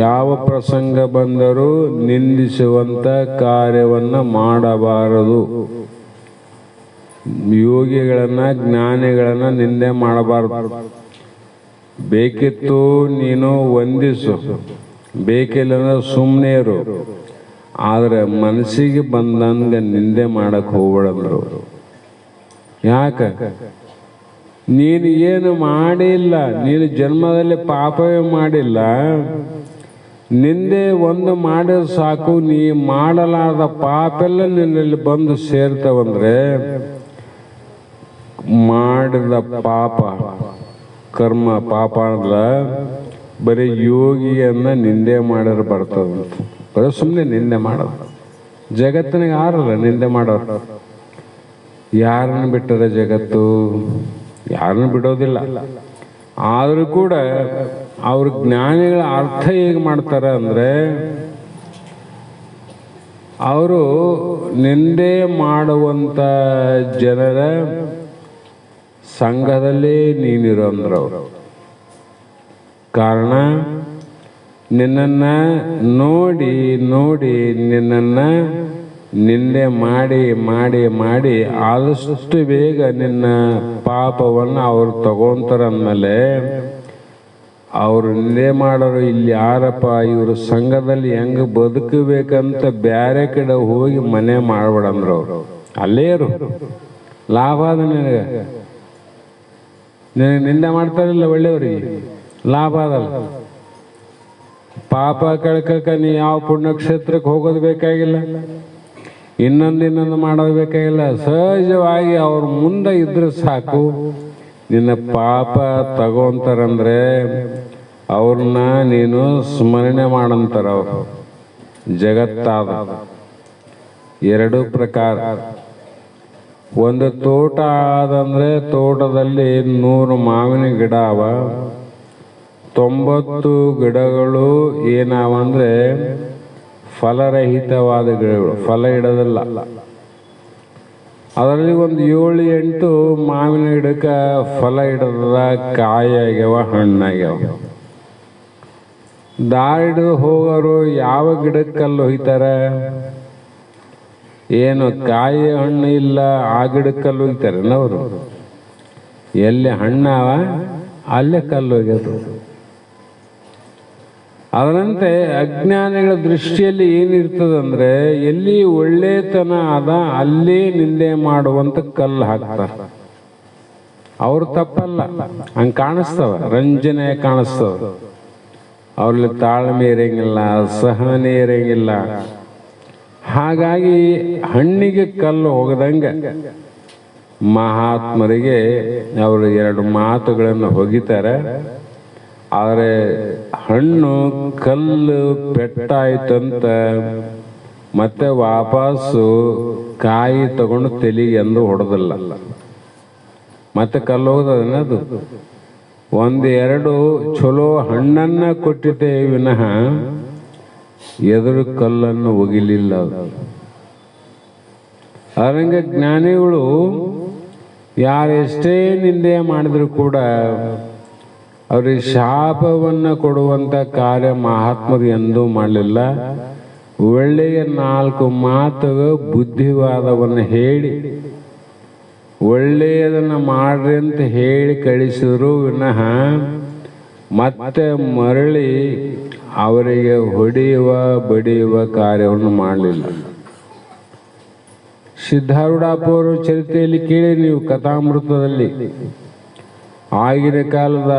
ಯಾವ ಪ್ರಸಂಗ ಬಂದರೂ ನಿಂದಿಸುವಂತ ಕಾರ್ಯವನ್ನು ಮಾಡಬಾರದು. ಯೋಗಿಗಳನ್ನ, ಜ್ಞಾನಿಗಳನ್ನ ನಿಂದೆ ಮಾಡಬಾರದು. ಬೇಕಿತ್ತು ನೀನು ವಂದಿಸು, ಬೇಕಿಲ್ಲ ಅಂದ್ರೆ ಸುಮ್ಮನೆ ಇರು, ಆದ್ರೆ ಮನಸ್ಸಿಗೆ ಬಂದಂಗ ನಿಂದೆ ಮಾಡಕ್ ಹೋಗ್ಬೇಡಂದ್ರು. ಯಾಕ? ನೀನು ಏನು ಮಾಡಿಲ್ಲ, ನೀನು ಜನ್ಮದಲ್ಲಿ ಪಾಪವೇ ಮಾಡಿಲ್ಲ, ನಿಂದೆ ಒಂದು ಮಾಡಿದ್ರೆ ಸಾಕು, ನೀ ಮಾಡಲಾರದ ಪಾಪೆಲ್ಲ ನಿನ್ನಲ್ಲಿ ಬಂದು ಸೇರ್ತಾವಂದ್ರೆ ಮಾಡಿದ ಪಾಪ ಕರ್ಮ ಪಾಪ ಅಂದ್ರ ಬರೀ ಯೋಗಿಯನ್ನ ನಿಂದೆ ಮಾಡಿದ್ರೆ ಬರ್ತದಂತ. ಬರೀ ಸುಮ್ಮನೆ ನಿಂದೆ ಮಾಡೋದು. ಜಗತ್ತಿನಾಗ ಯಾರಲ್ಲ ನಿಂದೆ ಮಾಡೋರು? ಯಾರನ್ನ ಬಿಟ್ಟರೆ ಜಗತ್ತು? ಯಾರನ್ನು ಬಿಡೋದಿಲ್ಲ. ಆದರೂ ಕೂಡ ಅವ್ರ ಜ್ಞಾನಿಗಳ ಅರ್ಥ ಹೇಗೆ ಮಾಡ್ತಾರೆ ಅಂದ್ರೆ, ಅವರು ನಿಂದೆ ಮಾಡುವಂತ ಜನರ ಸಂಘದಲ್ಲಿ ನೀನಿರೋ ಅಂದ್ರವ್ರು. ಕಾರಣ ನಿನ್ನನ್ನ ನೋಡಿ ನೋಡಿ ನಿನ್ನನ್ನ ನಿಂದೆ ಮಾಡಿ ಮಾಡಿ ಮಾಡಿ ಆದಷ್ಟು ಬೇಗ ನಿನ್ನ ಪಾಪವನ್ನು ಅವ್ರು ತಗೊಂತಾರಂದ್ಮೇಲೆ ಅವ್ರು ನಿಂದೆ ಮಾಡೋರು ಇಲ್ಲಿ ಯಾರಪ್ಪ, ಇವ್ರ ಸಂಘದಲ್ಲಿ ಹೆಂಗ ಬದುಕಬೇಕಂತ ಬ್ಯಾರೆ ಕಡೆ ಹೋಗಿ ಮನೆ ಮಾಡ್ಬೇಡಂದ್ರು ಅವ್ರು. ಅಲ್ಲೇ ಇರು, ಲಾಭ ಅದ ನಿನಗೆ. ನಿಂದೆ ಮಾಡ್ತಾರಿಲ್ಲ ಒಳ್ಳೆಯವ್ರಿಗೆ, ಲಾಭ ಅದಲ್ಲ. ಪಾಪ ಕಳ್ಕಕ್ಕ ನೀ ಯಾವ ಪುಣ್ಯಕ್ಷೇತ್ರಕ್ಕೆ ಹೋಗೋದು ಬೇಕಾಗಿಲ್ಲ, ಇನ್ನೊಂದು ಮಾಡೋದು ಬೇಕಾಗಿಲ್ಲ. ಸಹಜವಾಗಿ ಅವ್ರ ಮುಂದೆ ಇದ್ರೆ ಸಾಕು, ನಿನ್ನ ಪಾಪ ತಗೋಂತಾರಂದ್ರೆ ಅವ್ರನ್ನ ನೀನು ಸ್ಮರಣೆ ಮಾಡಂತಾರ. ಅವರು ಜಗತ್ತಾದ ಎರಡು ಪ್ರಕಾರ. ಒಂದು ತೋಟ ಆದಂದ್ರೆ ತೋಟದಲ್ಲಿ 100 ಮಾವಿನ ಗಿಡ ಅವ, 90 ಗಿಡಗಳು ಏನಾವಂದ್ರೆ ಫಲರಹಿತವಾದ ಗಿಡಗಳು, ಫಲ ಇಡೋದಿಲ್ಲ. ಅದರಲ್ಲಿ ಒಂದು 7-8 ಮಾವಿನ ಗಿಡಕ್ಕೆ ಫಲ ಇಡದ, ಕಾಯಿ ಆಗ್ಯಾವ, ಹಣ್ಣಾಗ್ಯಾವ. ದಾರಿ ಹಿಡಿದು ಹೋಗೋರು ಯಾವ ಗಿಡಕ್ಕಲ್ಲಿ ಹೋಗ್ತಾರೆ? ಏನು ಕಾಯಿ ಹಣ್ಣು ಇಲ್ಲ ಆ ಗಿಡಕ್ಕಲ್ಲಿ ಹೋಗ್ತಾರೆ ಅವರು. ಎಲ್ಲಿ ಹಣ್ಣಾವ ಅಲ್ಲೇ ಕಲ್ಲು ಹೋಗ್ಯದು. ಅದರಂತೆ ಅಜ್ಞಾನಿಗಳ ದೃಷ್ಟಿಯಲ್ಲಿ ಏನಿರ್ತದಂದ್ರೆ, ಎಲ್ಲಿ ಒಳ್ಳೆತನ ಅದ ಅಲ್ಲೇ ನಿಂದೆ ಮಾಡುವಂತ ಕಲ್ಲು ಹಾಕ್ತಾರೆ. ಅವ್ರು ತಪ್ಪಲ್ಲ, ಹಂಗೆ ಕಾಣಿಸ್ತವ, ರಂಜನೆ ಕಾಣಿಸ್ತವ. ಅವ್ರಲ್ಲಿ ತಾಳ್ಮೆ ಇರಂಗಿಲ್ಲ, ಸಹನೆ ಇರಂಗಿಲ್ಲ. ಹಾಗಾಗಿ ಹಣ್ಣಿಗೆ ಕಲ್ಲು ಹೋಗದಂಗೆ ಮಹಾತ್ಮರಿಗೆ ಅವರು 2 ಮಾತುಗಳನ್ನು ಹೋಗಿತಾರೆ. ಆದರೆ ಹಣ್ಣು ಕಲ್ಲು ಪೆಟ್ಟಾಯ್ತಂತ ಮತ್ತೆ ವಾಪಸ್ಸು ಕಾಯಿ ತಗೊಂಡು ತಲೆಗೆ ಎಂದು ಹೊಡೆದಿಲ್ಲ, ಮತ್ತೆ ಕಲ್ಲು ಹೋಗೋದನ್ನದು. ಒಂದೆರಡು ಚಲೋ ಹಣ್ಣನ್ನ ಕೊಟ್ಟಿದ್ದೆ ವಿನಃ ಎದುರು ಕಲ್ಲನ್ನು ಒಗಿಲಿಲ್ಲ. ಅರಂಗ ಜ್ಞಾನಿಗಳು ಯಾರೆಷ್ಟೇ ನಿಂದೆ ಮಾಡಿದ್ರು ಕೂಡ ಅವ್ರಿಗೆ ಶಾಪವನ್ನು ಕೊಡುವಂಥ ಕಾರ್ಯ ಮಹಾತ್ಮರು ಎಂದೂ ಮಾಡಲಿಲ್ಲ. ಒಳ್ಳೆಯ 4 ಮಾತು ಬುದ್ಧಿವಾದವನ್ನು ಹೇಳಿ ಒಳ್ಳೆಯದನ್ನು ಮಾಡ್ರಿ ಅಂತ ಹೇಳಿ ಕಳಿಸಿದ್ರು ವಿನಃ ಮತ್ತೆ ಮರಳಿ ಅವರಿಗೆ ಹೊಡೆಯುವ ಬಡಿಯುವ ಕಾರ್ಯವನ್ನು ಮಾಡಲಿಲ್ಲ. ಸಿದ್ಧಾರೂಢಪ್ಪವರು ಚರಿತ್ರೆಯಲ್ಲಿ ಕೇಳಿ ನೀವು ಕಥಾಮೃತದಲ್ಲಿ, ಆಗಿನ ಕಾಲದ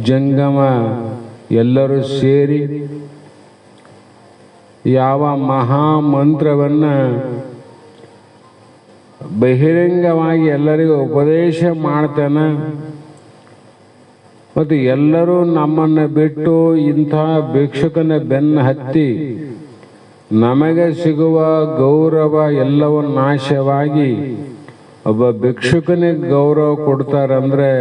ಜಂಗಮ ಎಲ್ಲರೂ ಸೇರಿ ಯಾವ ಮಹಾಮಂತ್ರವನ್ನು ಬಹಿರಂಗವಾಗಿ ಎಲ್ಲರಿಗೂ ಉಪದೇಶ ಮಾಡ್ತಾನೆ. ಮತ್ತು ಎಲ್ಲರೂ ನಮ್ಮನ್ನು ಬಿಟ್ಟು ಇಂಥ ಭಿಕ್ಷುಕನ ಬೆನ್ನು ಹತ್ತಿ ನಮಗೆ ಸಿಗುವ ಗೌರವ ಎಲ್ಲವೂ ನಾಶವಾಗಿ ಒಬ್ಬ ಭಿಕ್ಷುಕನಿಗೆ ಗೌರವ ಕೊಡ್ತಾರಂದ್ರೆ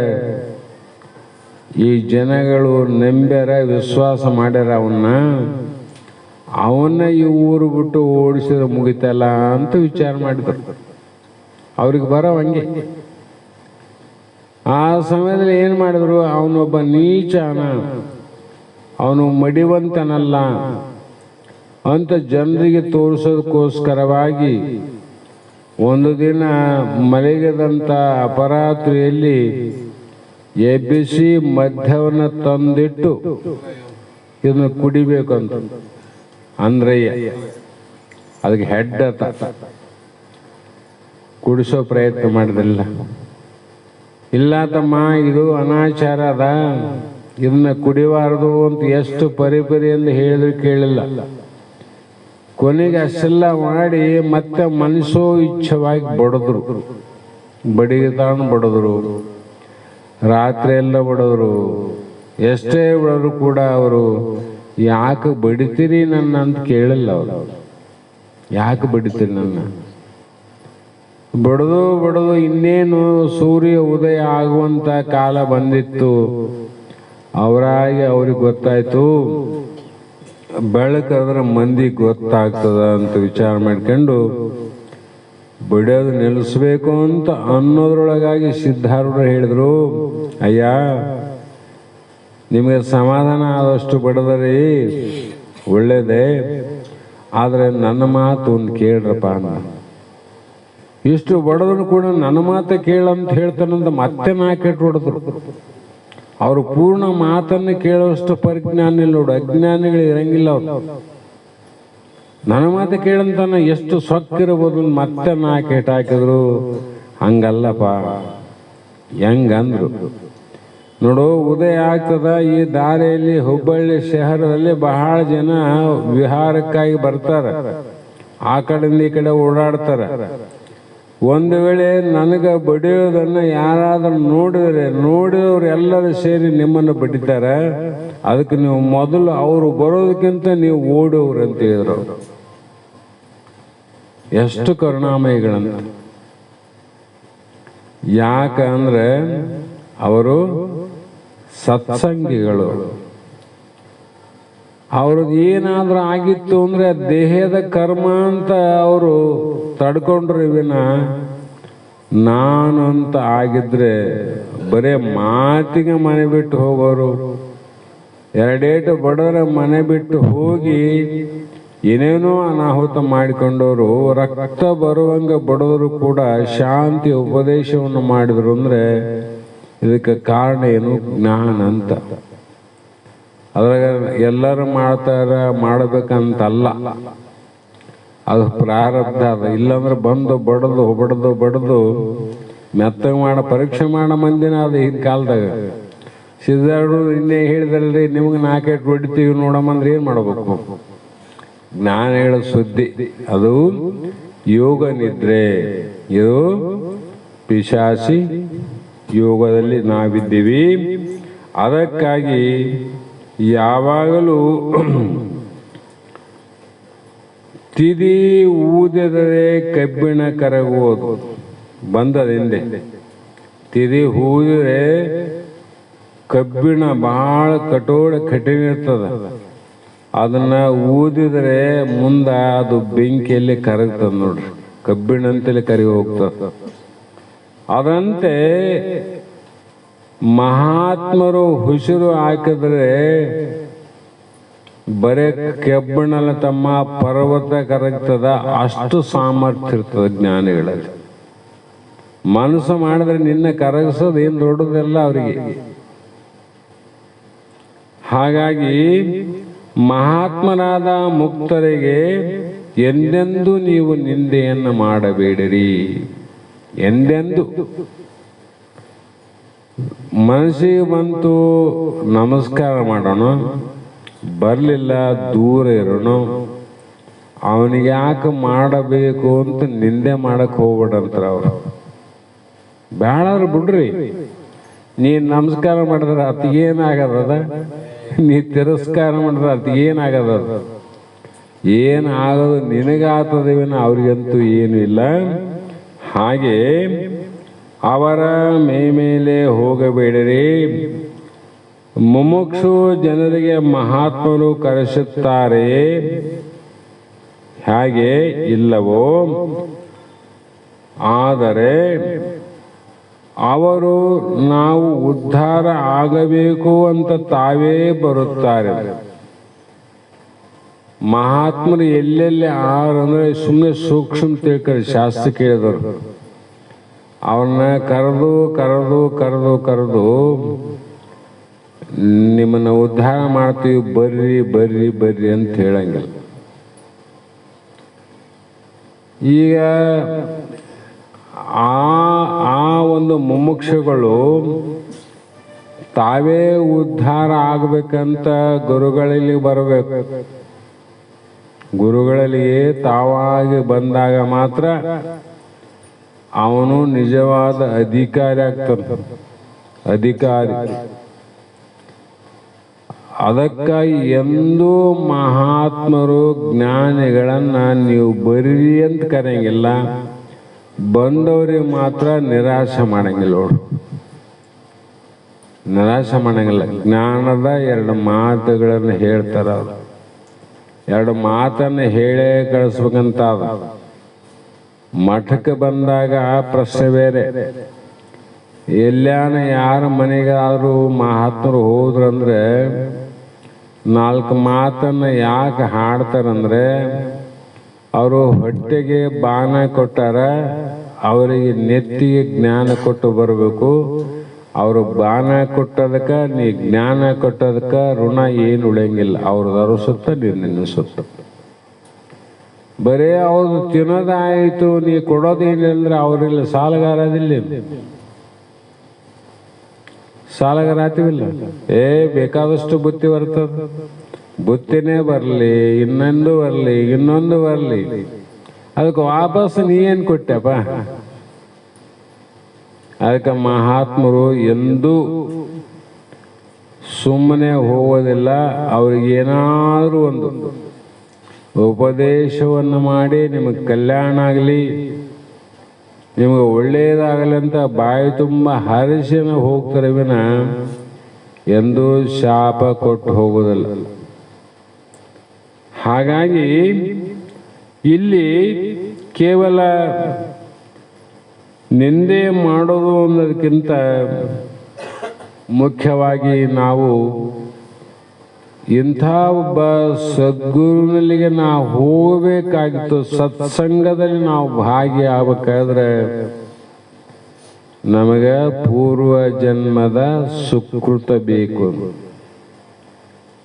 ಈ ಜನಗಳು ನಂಬ್ಯಾರ, ವಿಶ್ವಾಸ ಮಾಡ್ಯಾರ ಅವನ್ನ ಈ ಊರು ಬಿಟ್ಟು ಓಡಿಸಿದ್ರೆ ಮುಗಿತಲ್ಲ ಅಂತ ವಿಚಾರ ಮಾಡಿದ್ರು. ಅವ್ರಿಗೆ ಬರೋ ಹಂಗೆ. ಆ ಸಮಯದಲ್ಲಿ ಏನು ಮಾಡಿದ್ರು, ಅವನೊಬ್ಬ ನೀಚನ, ಅವನು ಮಡಿವಂತನಲ್ಲ ಅಂತ ಜನರಿಗೆ ತೋರಿಸೋದಕ್ಕೋಸ್ಕರವಾಗಿ ಒಂದು ದಿನ ಮಲಗಿದಂಥ ಅಪರಾತ್ರಿಯಲ್ಲಿ ಎಬ್ಬಿಸಿ ಮದ್ಯವನ್ನು ತಂದಿಟ್ಟು ಇದನ್ನು ಕುಡಿಬೇಕಂತ ಅಂದ್ರಯ್ಯ ಅದಕ್ಕೆ ಹೆಡ್ ಕುಡಿಸೋ ಪ್ರಯತ್ನ ಮಾಡಿದಿಲ್ಲ. ಇಲ್ಲ ತಮ್ಮ, ಇದು ಅನಾಚಾರ ಅದ, ಇದನ್ನ ಕುಡಿಬಾರದು ಅಂತ ಎಷ್ಟು ಪರಿ ಎಂದು ಹೇಳಿದ್ರು ಕೇಳಿಲ್ಲ. ಕೊನೆಗೆ ಅಷ್ಟೆಲ್ಲ ಮಾಡಿ ಮತ್ತೆ ಮನಸ್ಸೋ ಇಚ್ಛವಾಗಿ ಬಡಿದ್ರು, ಬಡಿಗೆ ತಾನು ಬಡಿದ್ರು, ರಾತ್ರಿ ಎಲ್ಲ ಬಡಿದ್ರು. ಎಷ್ಟೇ ಬಡಿದ್ರು ಕೂಡ ಅವರು ಯಾಕೆ ಬಡಿತೀರಿ ನನ್ನ ಅಂತ ಕೇಳಿಲ್ಲ. ಅವರು ಯಾಕೆ ಬಡಿತೀರಿ ನನ್ನ? ಬಡದು ಬಡದು ಇನ್ನೇನು ಸೂರ್ಯ ಉದಯ ಆಗುವಂತ ಕಾಲ ಬಂದಿತ್ತು. ಅವರಾಗಿ ಅವ್ರಿಗೆ ಗೊತ್ತಾಯ್ತು, ಬೆಳಕಾದ್ರೆ ಮಂದಿ ಗೊತ್ತಾಗ್ತದ ಅಂತ ವಿಚಾರ ಮಾಡ್ಕೊಂಡು ಬಡಿಯೋದು ನಿಲ್ಲಿಸ್ಬೇಕು ಅಂತ ಅನ್ನೋದ್ರೊಳಗಾಗಿ ಸಿದ್ಧಾರೂಢರು ಹೇಳಿದ್ರು, ಅಯ್ಯ ನಿಮಗೆ ಸಮಾಧಾನ ಆದಷ್ಟು ಬಡದರಿ ಒಳ್ಳೇದೇ, ಆದರೆ ನನ್ನ ಮಾತು ಒಂದು ಕೇಳ್ರಪ್ಪ ಅನ್ನ. ಇಷ್ಟು ಬಡದ್ರು ಕೂಡ ನನ್ನ ಮಾತು ಕೇಳಂತ ಹೇಳ್ತಾನಂತ ಮತ್ತೆ ನಾಕೆಟ್ಟು ಹೊಡೆದ್ರು. ಅವರು ಪೂರ್ಣ ಮಾತನ್ನು ಕೇಳುವಷ್ಟು ಪರಿಜ್ಞಾನ ಇಲ್ಲ ನೋಡು, ಅಜ್ಞಾನಿಗಳು ಇರಂಗಿಲ್ಲ. ಅವ್ರು ನನ್ನ ಮಾತು ಕೇಳಂತಾನ ಎಷ್ಟು ಸೊಕ್ಕಿರ್ಬೋದು, ಮತ್ತೆ ನಾಕೆಟ್ಟು ಹಾಕಿದ್ರು. ಹಂಗಲ್ಲಪ್ಪ, ಹೆಂಗಂದ್ರು ನೋಡು, ಉದಯ ಆಗ್ತದ. ಈ ದಾರಿಯಲ್ಲಿ ಹುಬ್ಬಳ್ಳಿ ಶಹರದಲ್ಲಿ ಬಹಳ ಜನ ವಿಹಾರಕ್ಕಾಗಿ ಬರ್ತಾರೆ, ಆ ಕಡೆಯಿಂದ ಈ ಕಡೆ ಓಡಾಡ್ತಾರೆ. ಒಂದು ವೇಳೆ ನನಗೆ ಬಡಿಯೋದನ್ನು ಯಾರಾದರೂ ನೋಡಿದವರು ಎಲ್ಲರೂ ಸೇರಿ ನಿಮ್ಮನ್ನು ಬಡಿತಾರೆ. ಅದಕ್ಕೆ ನೀವು ಮೊದಲು ಅವರು ಬರೋದಕ್ಕಿಂತ ನೀವು ಓಡೋರು ಅಂತ ಹೇಳಿದ್ರು. ಎಷ್ಟು ಕರುಣಾಮಯಿಗಳನ್ನ! ಯಾಕಂದ್ರೆ ಅವರು ಸತ್ಸಂಗಿಗಳು. ಅವ್ರದ್ದು ಏನಾದ್ರೂ ಆಗಿತ್ತು ಅಂದ್ರೆ ದೇಹದ ಕರ್ಮ ಅಂತ ಅವರು ತಡ್ಕೊಂಡ್ರು ವಿನ ನಾನು ಅಂತ ಆಗಿದ್ರೆ ಬರೇ ಮಾತಿಗೆ ಮನೆ ಬಿಟ್ಟು ಹೋಗೋರು. ಎರಡೇಟು ಬಡವರ ಮನೆ ಬಿಟ್ಟು ಹೋಗಿ ಏನೇನೋ ಅನಾಹುತ ಮಾಡಿಕೊಂಡವರು, ರಕ್ತ ಬರುವಂಗ ಬಡವರು ಕೂಡ ಶಾಂತಿ ಉಪದೇಶವನ್ನು ಮಾಡಿದ್ರು. ಅಂದ್ರೆ ಇದಕ್ಕೆ ಕಾರಣ ಏನು? ಜ್ಞಾನ ಅಂತ. ಅದ್ರಾಗ ಎಲ್ಲರೂ ಮಾಡಬೇಕಂತಲ್ಲ, ಅದು ಪ್ರಾರಬ್ಧ ಅದ. ಇಲ್ಲಾಂದ್ರೆ ಬಂದು ಬಡದು ಮೆತ್ತಗೆ ಪರೀಕ್ಷೆ ಮಾಡೋ ಮಂದಿನ ಅದು ಈಗಿನ ಕಾಲದಾಗ. ಸಿದ್ಧಾರೂಢರು ಇನ್ನೇ ಹೇಳಿದ್ರಲ್ರಿ, ನಿಮ್ಗೆ ನಾಲ್ಕೇಟು ಹೊಡಿತೀವಿ ನೋಡಮ್ಮಂದ್ರೆ ಏನು ಮಾಡಬೇಕು? ಜ್ಞಾನಿಗಳ ಸುದ್ದಿ ಅದು ಯೋಗ ನಿದ್ರೆ. ಇದು ಪಿಶಾಚಿ ಯೋಗದಲ್ಲಿ ನಾವಿದ್ದೀವಿ. ಅದಕ್ಕಾಗಿ ಯಾವಾಗಲೂ ತಿದಿ ಊದಿದರೆ ಕಬ್ಬಿಣ ಕರಗುವುದು ಬಂದದ ಹಿಂದೆ. ತಿದಿ ಊದಿದ್ರೆ ಕಬ್ಬಿಣ ಬಹಳ ಕಠಿಣ ಇರ್ತದ. ಅದನ್ನ ಊದಿದ್ರೆ ಮುಂದ ಅದು ಬೆಂಕಿಯಲ್ಲಿ ಕರಗ್ತದ ನೋಡ್ರಿ, ಕಬ್ಬಿಣಂತಲೇ ಕರಗಿ ಹೋಗ್ತದ. ಅದಂತೆ ಮಹಾತ್ಮರು ಉಸಿರು ಹಾಕಿದ್ರೆ ಬರೇ ಕಬ್ಬಿಣಲ್ಲ ತಮ್ಮ, ಪರ್ವತ ಕರಗ್ತದ. ಅಷ್ಟು ಸಾಮರ್ಥ್ಯ ಇರ್ತದ ಜ್ಞಾನಿಗಳಲ್ಲಿ. ಮನಸ್ಸು ಮಾಡಿದ್ರೆ ನಿನ್ನ ಕರಗಿಸೋದು ಏನು ದೊಡ್ಡದಲ್ಲ ಅವರಿಗೆ. ಹಾಗಾಗಿ ಮಹಾತ್ಮರಾದ ಮುಕ್ತರಿಗೆ ಎಂದೆಂದೂ ನೀವು ನಿಂದೆಯನ್ನು ಮಾಡಬೇಡಿರಿ. ಎಂದೆಂದು ಮನಸ್ಸಿಗೆ ಬಂತು ನಮಸ್ಕಾರ ಮಾಡೋಣ, ಬರಲಿಲ್ಲ ದೂರ ಇರೋಣ. ಅವನಿಗೆ ಯಾಕೆ ಮಾಡಬೇಕು ಅಂತ ನಿಂದೆ ಮಾಡಕ್ಕೆ ಹೋಗ್ಬೇಡಂತಾರ ಅವರು. ಬೇಡಾದ್ರೆ ಬಿಡ್ರಿ. ನೀನು ನಮಸ್ಕಾರ ಮಾಡಿದ್ರೆ ಅತಿಗೇನಾಗದ, ನೀ ತಿರಸ್ಕಾರ ಮಾಡಿದ್ರೆ ಅತಿಗೇನಾಗದ, ಏನಾಗೋದು ನಿನಗಾಗ್ತದೇವೇನ, ಅವ್ರಿಗಂತೂ ಏನೂ ಇಲ್ಲ. ಹಾಗೆ ಅವರ ಮೇಲೆ ಹೋಗಬೇಡಿರಿ. ಮುಮುಕ್ಷು ಜನರಿಗೆ ಮಹಾತ್ಮರು ಕರೆಸುತ್ತಾರೆ, ಹಾಗೆ ಇಲ್ಲವೋ? ಆದರೆ ಅವರು ನಾವು ಉದ್ಧಾರ ಆಗಬೇಕು ಅಂತ ತಾವೇ ಬರುತ್ತಾರೆ. ಮಹಾತ್ಮರು ಎಲ್ಲೆಲ್ಲಿ ಅಂದ್ರೆ ಸುಮ್ಮನೆ ಸೂಕ್ಷ್ಮ ತಿಳ್ಕೊಳ್ಳಿ. ಶಾಸ್ತ್ರ ಕೇಳಿದವರು ಅವ್ರನ್ನ ಕರೆದು ಕರೆದು ಕರೆದು ಕರೆದು ನಿಮ್ಮನ್ನ ಉದ್ಧಾರ ಮಾಡ್ತೀವಿ, ಬರ್ರಿ ಬರ್ರಿ ಬರ್ರಿ ಅಂತ ಹೇಳಂಗಿಲ್ಲ. ಈಗ ಆ ಒಂದು ಮುಮುಕ್ಷುಗಳು ತಾವೇ ಉದ್ಧಾರ ಆಗ್ಬೇಕಂತ ಗುರುಗಳಲ್ಲಿ ಬರಬೇಕು. ಗುರುಗಳಿಗೆ ತಾವಾಗಿ ಬಂದಾಗ ಮಾತ್ರ ಅವನು ನಿಜವಾದ ಅಧಿಕಾರಿ ಆಗ್ತಾನೆ. ಅಧಿಕಾರಿ. ಅದಕ್ಕಾಗಿ ಎಂದೂ ಮಹಾತ್ಮರು ಜ್ಞಾನಿಗಳನ್ನ ನೀವು ಬರೀ ಅಂತ ಕರೆಯಂಗಿಲ್ಲ, ಬಂದವ್ರಿಗೆ ಮಾತ್ರ ನಿರಾಶೆ ಮಾಡಂಗಿಲ್ಲ. ನೋಡು, ನಿರಾಶೆ ಮಾಡಂಗಿಲ್ಲ. ಜ್ಞಾನದ ಎರಡು ಮಾತುಗಳನ್ನು ಹೇಳ್ತಾರ. ಅವರು ಎರಡು ಮಾತನ್ನು ಹೇಳೇ ಕಳಿಸ್ಬೇಕಂತ. ಮಠಕ್ಕೆ ಬಂದಾಗ ಪ್ರಶ್ನೆ ಬೇರೆ. ಎಲ್ಲಾನ ಯಾರ ಮನೆಗಾದ್ರೂ ಮಹಾತ್ಮರು ಹೋದ್ರಂದ್ರೆ ನಾಲ್ಕು ಮಾತನ್ನ ಯಾಕೆ ಹಾಡ್ತಾರಂದ್ರೆ, ಅವರು ಹೊಟ್ಟೆಗೆ ಬಾಣ ಕೊಟ್ಟಾರ, ಅವರಿಗೆ ನೆತ್ತಿಗೆ ಜ್ಞಾನ ಕೊಟ್ಟು ಬರಬೇಕು. ಅವರು ಬಾಣ ಕೊಟ್ಟದಕ್ಕ ನೀ ಜ್ಞಾನ ಕೊಟ್ಟದಕ್ಕ ಋಣ ಏನು ಉಳಿಯಂಗಿಲ್ಲ. ಅವ್ರದ್ದು ಸುತ್ತ ನಿನ್ನ ಸುತ್ತ. ಬರೇ ಅವ್ರದ್ದು ತಿನ್ನೋದಾಯಿತು, ನೀ ಕೊಡೋದೇನಿಲ್ಲ ಅಂದ್ರೆ ಅವರಿಲ್ಲ. ಸಾಲಗಾರದಿಲ್ಲ, ಸಾಲಗಾರ ಆತೀವಿಲ್ಲ. ಬೇಕಾದಷ್ಟು ಬುತ್ತಿ ಬರ್ತದ. ಬುತ್ತಿನೇ ಬರಲಿ, ಇನ್ನೊಂದು ಬರಲಿ, ಇನ್ನೊಂದು ಬರಲಿ, ಅದಕ್ಕೆ ವಾಪಸ್ ನೀ ಏನು ಕೊಟ್ಟೆಪ್ಪ? ಅದಕ್ಕೆ ಮಹಾತ್ಮರು ಎಂದೂ ಸುಮ್ಮನೆ ಹೋಗೋದಿಲ್ಲ. ಅವ್ರಿಗೇನಾದ್ರೂ ಒಂದು ಉಪದೇಶವನ್ನು ಮಾಡಿ ನಿಮಗೆ ಕಲ್ಯಾಣ ಆಗಲಿ, ನಿಮಗೆ ಒಳ್ಳೆಯದಾಗಲಿ ಅಂತ ಬಾಯಿ ತುಂಬ ಹರಿಸಿನ ಹೋಗ್ತಾರೆ ವಿನ ಎಂದೂ ಶಾಪ ಕೊಟ್ಟು ಹೋಗೋದಿಲ್ಲ. ಹಾಗಾಗಿ ಇಲ್ಲಿ ಕೇವಲ ನಿಂದೆ ಮಾಡೋದು ಅನ್ನೋದಕ್ಕಿಂತ ಮುಖ್ಯವಾಗಿ ನಾವು ಇಂಥ ಒಬ್ಬ ಸದ್ಗುರುನಲ್ಲಿಗೆ ನಾವು ಹೋಗಬೇಕಾಗಿತ್ತು. ಸತ್ಸಂಗದಲ್ಲಿ ನಾವು ಭಾಗಿಯಾಗಬೇಕಾದ್ರೆ ನಮಗೆ ಪೂರ್ವ ಜನ್ಮದ ಸುಕೃತ ಬೇಕು.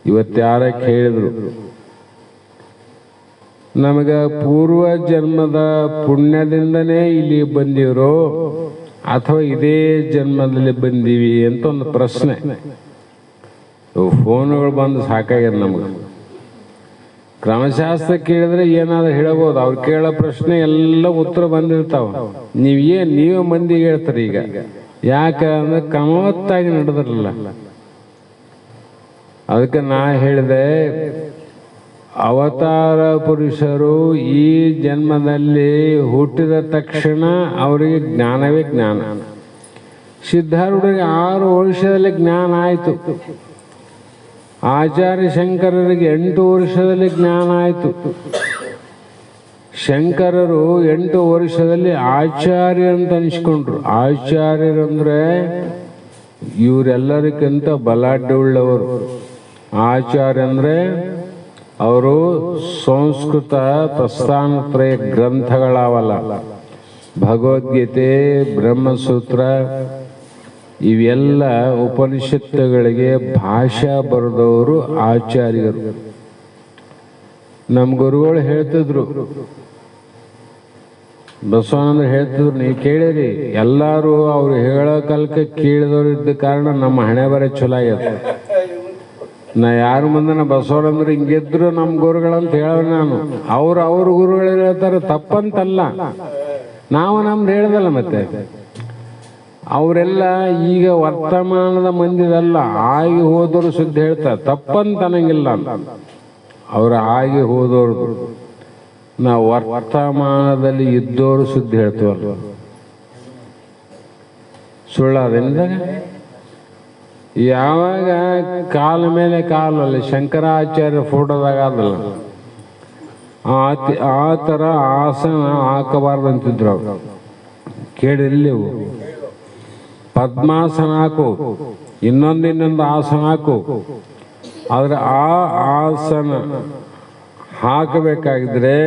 ಇವತ್ತ್ಯಾರ ಕೇಳಿದ್ರು, ನಮಗೆ ಪೂರ್ವ ಜನ್ಮದ ಪುಣ್ಯದಿಂದನೇ ಇಲ್ಲಿ ಬಂದಿರೋ ಅಥವಾ ಇದೇ ಜನ್ಮದಲ್ಲಿ ಬಂದೀವಿ ಅಂತ ಒಂದು ಪ್ರಶ್ನೆ. ಫೋನುಗಳು ಬಂದು ಸಾಕಾಗ್ಯದ ನಮಗೆ. ಕ್ರಮಶಾಸ್ತ್ರ ಕೇಳಿದ್ರೆ ಏನಾದ್ರು ಹೇಳಬಹುದು. ಅವ್ರು ಕೇಳೋ ಪ್ರಶ್ನೆ ಎಲ್ಲ ಉತ್ತರ ಬಂದಿರ್ತಾವ. ನೀವೇ ಮಂದಿಗೆ ಹೇಳ್ತಾರೆ. ಈಗ ಯಾಕಂದ್ರೆ ಕ್ರಮವತ್ತಾಗಿ ನಡೆದ್ರಲ್ಲ. ಅದಕ್ಕೆ ನಾ ಹೇಳಿದೆ, ಅವತಾರ ಪುರುಷರು ಈ ಜನ್ಮದಲ್ಲಿ ಹುಟ್ಟಿದ ತಕ್ಷಣ ಅವರಿಗೆ ಜ್ಞಾನವೇ ಜ್ಞಾನ. ಸಿದ್ಧಾರೂಢರಿಗೆ 6 ವರ್ಷದಲ್ಲಿ ಜ್ಞಾನ ಆಯಿತು. ಆಚಾರ್ಯ ಶಂಕರರಿಗೆ 8 ವರ್ಷದಲ್ಲಿ ಜ್ಞಾನ ಆಯಿತು. ಶಂಕರರು 8 ವರ್ಷದಲ್ಲಿ ಆಚಾರ್ಯ ಅಂತ ಅನಿಸ್ಕೊಂಡ್ರು. ಆಚಾರ್ಯರಂದ್ರೆ ಇವರೆಲ್ಲರಿಗಿಂತ ಬಲಾಢ್ಯ ಉಳ್ಳವರು. ಆಚಾರ್ಯ ಅಂದರೆ ಅವರು ಸಂಸ್ಕೃತ ಪ್ರಸ್ಥಾನತ್ರಯ ಗ್ರಂಥಗಳವಲ್ಲ, ಭಗವದ್ಗೀತೆ, ಬ್ರಹ್ಮಸೂತ್ರ, ಇವೆಲ್ಲ ಉಪನಿಷತ್ತುಗಳಿಗೆ ಭಾಷಾ ಬರೆದವರು ಆಚಾರ್ಯರು. ನಮ್ಮ ಗುರುಗಳು ಹೇಳ್ತಿದ್ರು, ಬಸವಣ್ಣಂದ್ರೆ ಹೇಳ್ತಿದ್ರು, ನೀವು ಕೇಳಿರಿ, ಎಲ್ಲರೂ ಅವ್ರು ಹೇಳೋ ಕಾಲಕ್ಕೆ ಕೇಳಿದವ್ರು ಇದ್ದ ಕಾರಣ ನಮ್ಮ ಹಣೆ ಬರ ಚಲೋ ಆಗ್ಯದ. ನಾ ಯಾರ ಮುಂದೆ ಬಸವಣ್ಣಂದ್ರೆ ಹಿಂಗಿದ್ರು ನಮ್ಮ ಗುರುಗಳಂತ ಹೇಳೋ ನಾನು. ಅವ್ರ ಗುರುಗಳು ಹೇಳ್ತಾರೆ, ತಪ್ಪಂತಲ್ಲ, ನಾವು ನಮ್ದು ಹೇಳ್ದಲ್ಲ. ಮತ್ತೆ ಅವರೆಲ್ಲ ಈಗ ವರ್ತಮಾನದ ಮಂದಿದಲ್ಲ, ಆಗಿ ಹೋದವರು ಸುದ್ದಿ ಹೇಳ್ತಾರೆ, ತಪ್ಪಂತ ಅನ್ನಂಗಿಲ್ಲ. ಅವ್ರು ಆಗಿ ಹೋದವ್ರು, ನಾವು ವರ್ತಮಾನದಲ್ಲಿ ಇದ್ದವರು ಸುದ್ದಿ ಹೇಳ್ತೀವಲ್ಲ, ಸುಳ್ಳಾದ್ರಿಂದ ಯಾವಾಗ ಕಾಲ ಮೇಲೆ ಕಾಲಲ್ಲಿ ಶಂಕರಾಚಾರ್ಯ ಫೋಟೋದಾಗ ಆದಲ್ಲ, ಆ ಥರ ಆಸನ ಹಾಕಬಾರ್ದು ಅಂತಿದ್ರು ಅವರು. ಕೇಳಿರ್ಲಿ, ಪದ್ಮಾಸನ ಹಾಕು, ಇನ್ನೊಂದು ಆಸನ ಹಾಕು. ಆದರೆ ಆ ಆಸನ ಹಾಕಬೇಕಾಗಿದ್ರೆ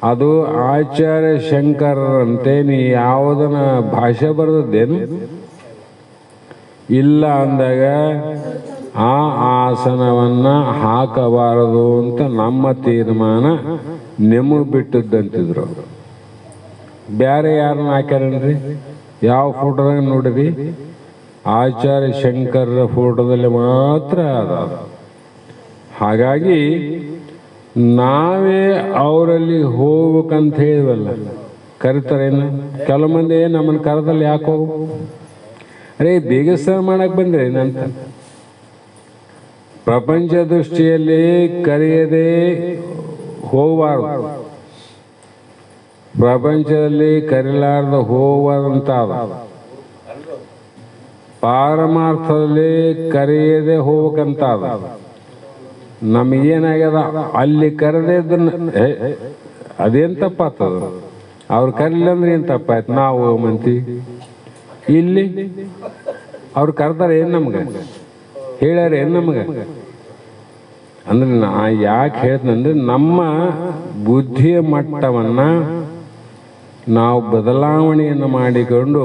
ಅದು ಆಚಾರ್ಯ ಶಂಕರರಂತೆ ನೀ ಯಾವುದನ್ನ ಭಾಷೆ ಬರೆದದ್ದೇನು ಇಲ್ಲ ಅಂದಾಗ ಆ ಆಸನವನ್ನ ಹಾಕಬಾರದು ಅಂತ ನಮ್ಮ ತೀರ್ಮಾನ ನಿಮಗೆ ಬಿಟ್ಟದ್ದಂತಿದ್ರು. ಬೇರೆ ಯಾರನ್ನ ಹಾಕ್ಯಾರನ್ರಿ? ಯಾವ ಫೋಟೋದಾಗ ನೋಡ್ರಿ? ಆಚಾರ್ಯ ಶಂಕರರ ಫೋಟೋದಲ್ಲಿ ಮಾತ್ರ ಅದ. ಹಾಗಾಗಿ ನಾವೇ ಅವರಲ್ಲಿ ಹೋಗ್ಬೇಕಂತ ಹೇಳಿವಲ್ಲ, ಕರಿತಾರೇನು? ಕೆಲವು ಮಂದಿ ನಮ್ಮನ್ನು ಕರೆದಲ್ಲಿ ಯಾಕೆ ಹೋಗು, ಅರೇ ಬೇಗಸ್ತಾನ ಮಾಡಕ್ಕೆ ಬಂದ್ರೆ ಏನಂತ. ಪ್ರಪಂಚ ದೃಷ್ಟಿಯಲ್ಲಿ ಕರೆಯದೆ ಹೋಗಬಾರ್ದು, ಪ್ರಪಂಚದಲ್ಲಿ ಕರಿಲಾರ್ದ ಹೋಗುವಂತ ಪಾರಮಾರ್ಥದಲ್ಲಿ ಕರೆಯದೆ ಹೋಗ್ಬೇಕಂತ ನಮಗೇನಾಗ್ಯದ, ಅಲ್ಲಿ ಕರೆದೇ ಅದೇನು ತಪ್ಪಾಗ್ತದ? ಅವ್ರು ಕರಿಲಿಲ್ಲ ಅಂದ್ರೆ ಏನು ತಪ್ಪಾಯ್ತು? ನಾವು ಮಂತಿ ಇಲ್ಲಿ ಅವ್ರು ಕರ್ತಾರೆ ಏನು ನಮ್ಗೆ? ಹೇಳ್ಯಾರ ಏನು ನಮ್ಗೆ? ಅಂದ್ರೆ ನಾ ಯಾಕೆ ಹೇಳ್ತಂದ್ರೆ, ನಮ್ಮ ಬುದ್ಧಿಯ ಮಟ್ಟವನ್ನ ನಾವು ಬದಲಾವಣೆಯನ್ನು ಮಾಡಿಕೊಂಡು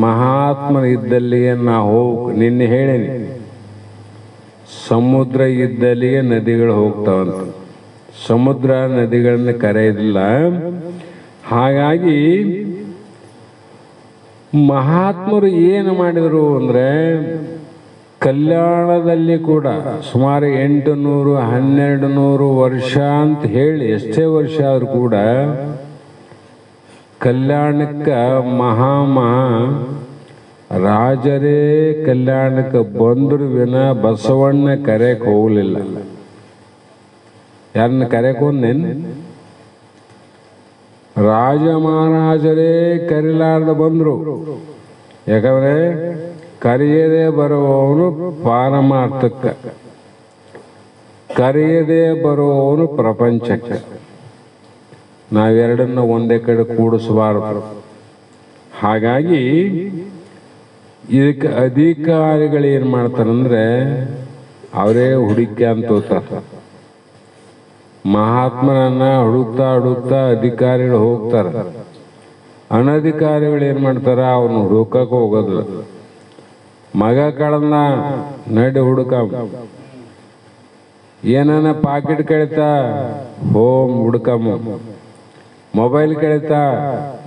ಮಹಾತ್ಮನ ಇದ್ದಲ್ಲಿಗೆ ನಾವು ನಿನ್ನೆ ಹೇಳೇನಿ, ಸಮುದ್ರ ಇದ್ದಲ್ಲಿಗೆ ನದಿಗಳು ಹೋಗ್ತಾವಂತ. ಸಮುದ್ರ ನದಿಗಳನ್ನ ಕರೆಯೋದಿಲ್ಲ. ಹಾಗಾಗಿ ಮಹಾತ್ಮರು ಏನು ಮಾಡಿದರು ಅಂದರೆ, ಕಲ್ಯಾಣದಲ್ಲಿ ಕೂಡ ಸುಮಾರು 800 1200 ವರ್ಷ ಅಂತ ಹೇಳಿ, ಎಷ್ಟೇ ವರ್ಷ ಆದರೂ ಕೂಡ ಕಲ್ಯಾಣಕ್ಕೆ ಮಹಾ ರಾಜರೇ ಕಲ್ಯಾಣಕ್ಕೆ ಬಂದ್ರು ವಿನ ಬಸವಣ್ಣ ಕರೆಯಕ್ಕೆ ಹೋಗಲಿಲ್ಲ. ಯಾರನ್ನ ಕರೆಯಕ್ಕೆ ಹೋದ್ನೇನು? ರಾಜ ಮಹಾರಾಜರೇ ಕರಿಲಾರ್ದ ಬಂದ್ರು. ಯಾಕಂದ್ರೆ ಕರೆಯದೇ ಬರುವವನು ಪಾರಮಾರ್ಥಕ್ಕೆ, ಕರೆಯದೇ ಬರುವವನು ಪ್ರಪಂಚಕ್ಕೆ. ನಾವೆರಡನ್ನ ಒಂದೇ ಕಡೆ ಕೂಡಿಸಬಾರದು. ಹಾಗಾಗಿ ಇದಕ್ಕೆ ಅಧಿಕಾರಿಗಳು ಏನು ಮಾಡ್ತಾರಂದ್ರೆ, ಅವರೇ ಹುಡುಕಿ ಅಂತ ಹೋಗ್ತಾರೆ. ಮಹಾತ್ಮನನ್ನ ಹುಡುಕ್ತಾ ಅಧಿಕಾರಿಗಳು ಹೋಗ್ತಾರೆ. ಅನಧಿಕಾರಿಗಳು ಏನು ಮಾಡ್ತಾರ, ಅವನು ಹುಡುಕಕ್ಕೆ ಹೋಗೋದಿಲ್ಲ. ಮಗ ಕಳನ್ನ ನಡಿ ಹುಡುಕ, ಏನನ್ನ ಪಾಕೆಟ್ ಕಳಿತಾ ಹುಡುಕಮ್ಮ, ಮೊಬೈಲ್ ಕಳಿತಾ